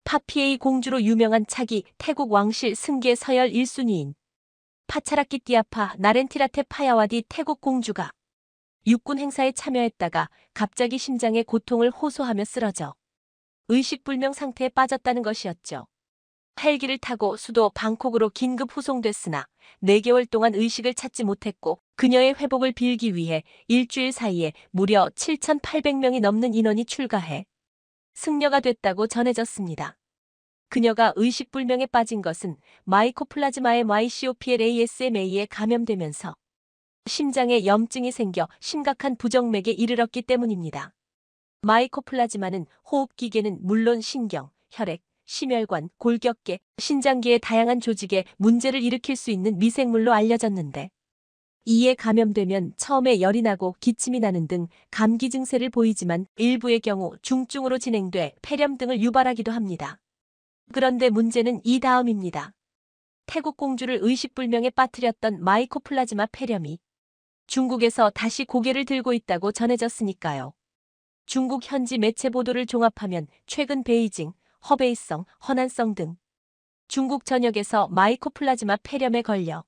파피에이 공주로 유명한 차기 태국 왕실 승계 서열 1순위인 파차라키띠아파 나렌티라테 파야와디 태국 공주가 육군 행사에 참여했다가 갑자기 심장에 고통을 호소하며 쓰러져 의식불명 상태에 빠졌다는 것이었죠. 헬기를 타고 수도 방콕으로 긴급 후송됐으나 4개월 동안 의식을 찾지 못했고, 그녀의 회복을 빌기 위해 일주일 사이에 무려 7,800명이 넘는 인원이 출가해 승려가 됐다고 전해졌습니다. 그녀가 의식불명에 빠진 것은 마이코플라즈마의 mycoplasma에 감염되면서 심장에 염증이 생겨 심각한 부정맥에 이르렀기 때문입니다. 마이코플라즈마는 호흡기계는 물론 신경, 혈액, 심혈관, 골격계, 신장계의 다양한 조직에 문제를 일으킬 수 있는 미생물로 알려졌는데, 이에 감염되면 처음에 열이 나고 기침이 나는 등 감기 증세를 보이지만 일부의 경우 중증으로 진행돼 폐렴 등을 유발하기도 합니다. 그런데 문제는 이 다음입니다. 태국 공주를 의식불명에 빠뜨렸던 마이코플라즈마 폐렴이 중국에서 다시 고개를 들고 있다고 전해졌으니까요. 중국 현지 매체 보도를 종합하면 최근 베이징, 허베이성, 허난성 등 중국 전역에서 마이코플라즈마 폐렴에 걸려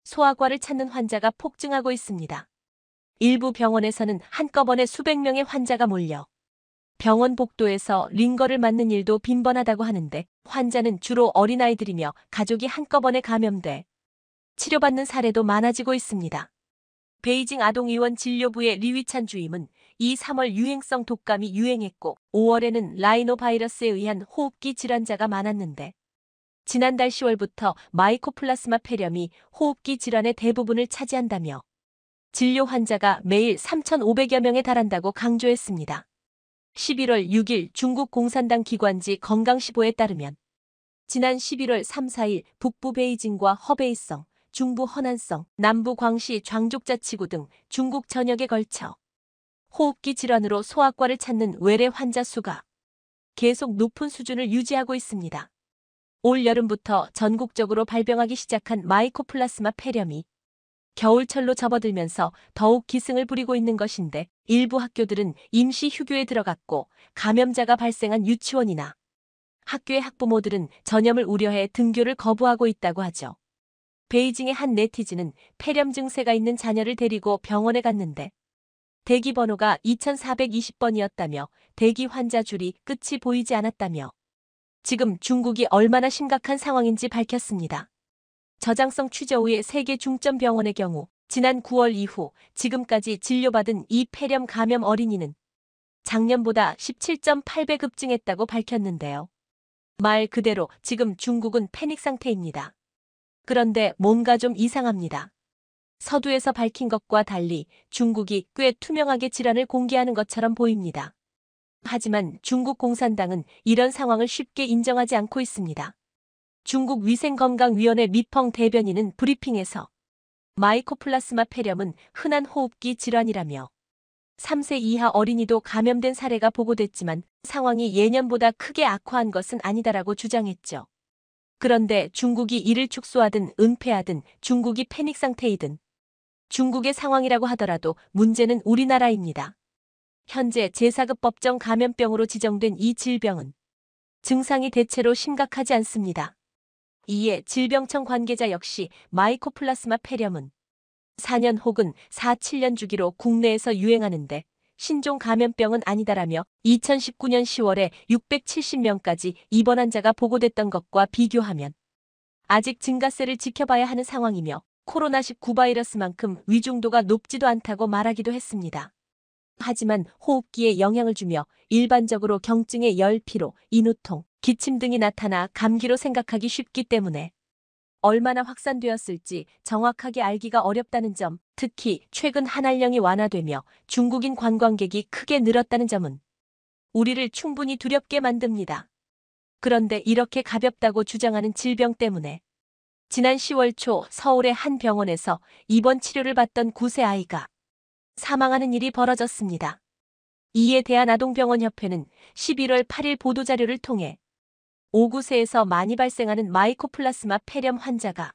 소아과를 찾는 환자가 폭증하고 있습니다. 일부 병원에서는 한꺼번에 수백 명의 환자가 몰려 병원 복도에서 링거를 맞는 일도 빈번하다고 하는데, 환자는 주로 어린아이들이며 가족이 한꺼번에 감염돼 치료받는 사례도 많아지고 있습니다. 베이징 아동의원 진료부의 리위찬 주임은 이 3월 유행성 독감이 유행했고 5월에는 라이노 바이러스에 의한 호흡기 질환자가 많았는데, 지난달 10월부터 마이코플라스마 폐렴이 호흡기 질환의 대부분을 차지한다며 진료 환자가 매일 3,500여 명에 달한다고 강조했습니다. 11월 6일 중국 공산당 기관지 건강시보에 따르면 지난 11월 3, 4일 북부 베이징과 허베이성, 중부 허난성, 남부 광시 장족자치구 등 중국 전역에 걸쳐 호흡기 질환으로 소아과를 찾는 외래 환자 수가 계속 높은 수준을 유지하고 있습니다. 올 여름부터 전국적으로 발병하기 시작한 마이코플라스마 폐렴이 겨울철로 접어들면서 더욱 기승을 부리고 있는 것인데 일부 학교들은 임시 휴교에 들어갔고 감염자가 발생한 유치원이나 학교의 학부모들은 전염을 우려해 등교를 거부하고 있다고 하죠. 베이징의 한 네티즌은 폐렴 증세가 있는 자녀를 데리고 병원에 갔는데 대기 번호가 2420번이었다며 대기 환자 줄이 끝이 보이지 않았다며 지금 중국이 얼마나 심각한 상황인지 밝혔습니다. 저장성 취저우의 세계 중점병원의 경우 지난 9월 이후 지금까지 진료받은 이 폐렴 감염 어린이는 작년보다 17.8배 급증했다고 밝혔는데요. 말 그대로 지금 중국은 패닉 상태입니다. 그런데 뭔가 좀 이상합니다. 서두에서 밝힌 것과 달리 중국이 꽤 투명하게 질환을 공개하는 것처럼 보입니다. 하지만 중국 공산당은 이런 상황을 쉽게 인정하지 않고 있습니다. 중국 위생건강위원회 미펑 대변인은 브리핑에서 마이코플라스마 폐렴은 흔한 호흡기 질환이라며 3세 이하 어린이도 감염된 사례가 보고됐지만 상황이 예년보다 크게 악화한 것은 아니다라고 주장했죠. 그런데 중국이 이를 축소하든 은폐하든 중국이 패닉 상태이든 중국의 상황이라고 하더라도 문제는 우리나라입니다. 현재 제4급 법정 감염병으로 지정된 이 질병은 증상이 대체로 심각하지 않습니다. 이에 질병청 관계자 역시 마이코플라스마 폐렴은 4년 혹은 4, 7년 주기로 국내에서 유행하는데 신종 감염병은 아니다라며 2019년 10월에 670명까지 입원 환자가 보고됐던 것과 비교하면 아직 증가세를 지켜봐야 하는 상황이며 코로나19 바이러스만큼 위중도가 높지도 않다고 말하기도 했습니다. 하지만 호흡기에 영향을 주며 일반적으로 경증의 열, 피로, 인후통, 기침 등이 나타나 감기로 생각하기 쉽기 때문에 얼마나 확산되었을지 정확하게 알기가 어렵다는 점, 특히 최근 한한령이 완화되며 중국인 관광객이 크게 늘었다는 점은 우리를 충분히 두렵게 만듭니다. 그런데 이렇게 가볍다고 주장하는 질병 때문에 지난 10월 초 서울의 한 병원에서 입원 치료를 받던 9세 아이가 사망하는 일이 벌어졌습니다. 이에 대한아동병원협회는 11월 8일 보도자료를 통해 5, 9세에서 많이 발생하는 마이코플라스마 폐렴 환자가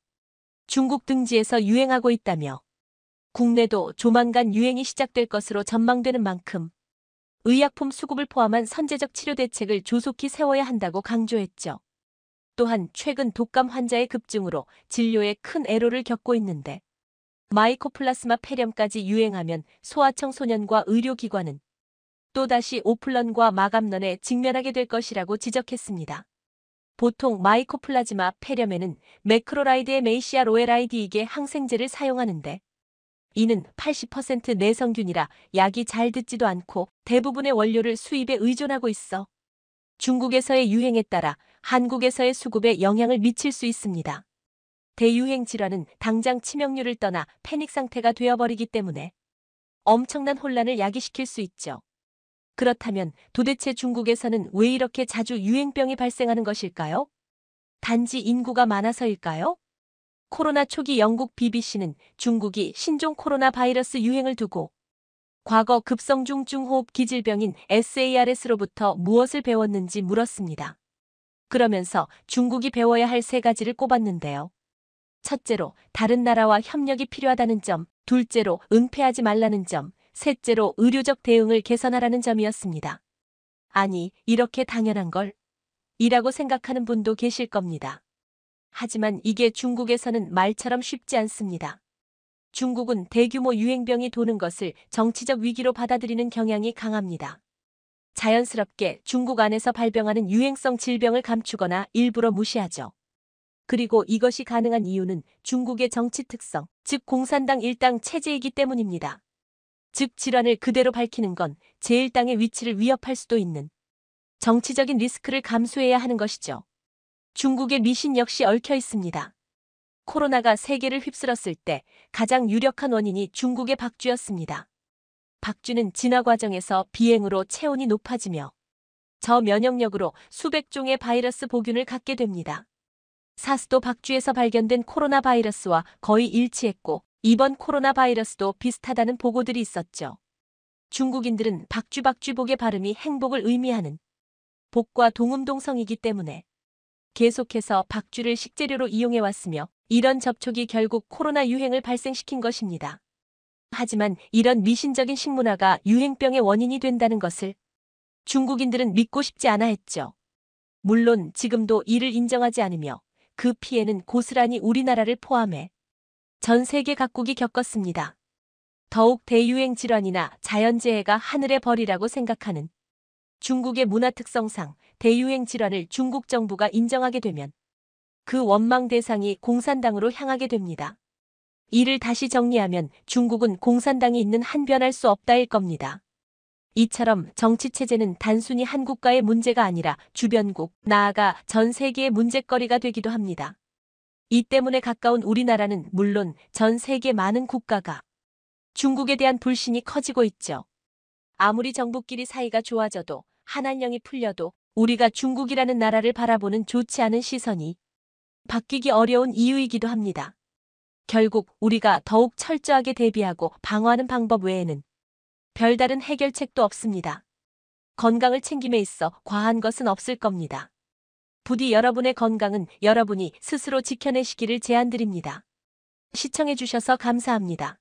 중국 등지에서 유행하고 있다며 국내도 조만간 유행이 시작될 것으로 전망되는 만큼 의약품 수급을 포함한 선제적 치료 대책을 조속히 세워야 한다고 강조했죠. 또한 최근 독감 환자의 급증으로 진료에 큰 애로를 겪고 있는데 마이코플라스마 폐렴까지 유행하면 소아청소년과 의료기관은 또다시 오픈런과 마감런에 직면하게 될 것이라고 지적했습니다. 보통 마이코플라즈마 폐렴에는 매크로라이드의 메이시아 로에라이디익의 항생제를 사용하는데 이는 80% 내성균이라 약이 잘 듣지도 않고 대부분의 원료를 수입에 의존하고 있어 중국에서의 유행에 따라 한국에서의 수급에 영향을 미칠 수 있습니다. 대유행 질환은 당장 치명률을 떠나 패닉 상태가 되어버리기 때문에 엄청난 혼란을 야기시킬 수 있죠. 그렇다면 도대체 중국에서는 왜 이렇게 자주 유행병이 발생하는 것일까요? 단지 인구가 많아서일까요? 코로나 초기 영국 BBC는 중국이 신종 코로나 바이러스 유행을 두고 과거 급성중 중호흡 기질병인 SARS로부터 무엇을 배웠는지 물었습니다. 그러면서 중국이 배워야 할 3가지를 꼽았는데요. 첫째로 다른 나라와 협력이 필요하다는 점, 둘째로 은폐하지 말라는 점, 셋째로 의료적 대응을 개선하라는 점이었습니다. 아니, 이렇게 당연한 걸? 이라고 생각하는 분도 계실 겁니다. 하지만 이게 중국에서는 말처럼 쉽지 않습니다. 중국은 대규모 유행병이 도는 것을 정치적 위기로 받아들이는 경향이 강합니다. 자연스럽게 중국 안에서 발병하는 유행성 질병을 감추거나 일부러 무시하죠. 그리고 이것이 가능한 이유는 중국의 정치 특성, 즉 공산당 일당 체제이기 때문입니다. 즉 질환을 그대로 밝히는 건 제1당의 위치를 위협할 수도 있는 정치적인 리스크를 감수해야 하는 것이죠. 중국의 미신 역시 얽혀 있습니다. 코로나가 세계를 휩쓸었을 때 가장 유력한 원인이 중국의 박쥐였습니다. 박쥐는 진화 과정에서 비행으로 체온이 높아지며 저면역력으로 수백 종의 바이러스 보균을 갖게 됩니다. 사스도 박쥐에서 발견된 코로나 바이러스와 거의 일치했고 이번 코로나 바이러스도 비슷하다는 보고들이 있었죠. 중국인들은 박쥐복의 발음이 행복을 의미하는 복과 동음동성이기 때문에 계속해서 박쥐를 식재료로 이용해왔으며 이런 접촉이 결국 코로나 유행을 발생시킨 것입니다. 하지만 이런 미신적인 식문화가 유행병의 원인이 된다는 것을 중국인들은 믿고 싶지 않아 했죠. 물론 지금도 이를 인정하지 않으며 그 피해는 고스란히 우리나라를 포함해 전 세계 각국이 겪었습니다. 더욱 대유행 질환이나 자연재해가 하늘의 벌이라고 생각하는 중국의 문화 특성상 대유행 질환을 중국 정부가 인정하게 되면 그 원망 대상이 공산당으로 향하게 됩니다. 이를 다시 정리하면 중국은 공산당이 있는 한 변할 수 없다일 겁니다. 이처럼 정치체제는 단순히 한 국가의 문제가 아니라 주변국, 나아가 전 세계의 문제거리가 되기도 합니다. 이 때문에 가까운 우리나라는 물론 전 세계 많은 국가가 중국에 대한 불신이 커지고 있죠. 아무리 정부끼리 사이가 좋아져도 한한령이 풀려도 우리가 중국이라는 나라를 바라보는 좋지 않은 시선이 바뀌기 어려운 이유이기도 합니다. 결국 우리가 더욱 철저하게 대비하고 방어하는 방법 외에는 별다른 해결책도 없습니다. 건강을 챙김에 있어 과한 것은 없을 겁니다. 부디 여러분의 건강은 여러분이 스스로 지켜내시기를 제안드립니다. 시청해주셔서 감사합니다.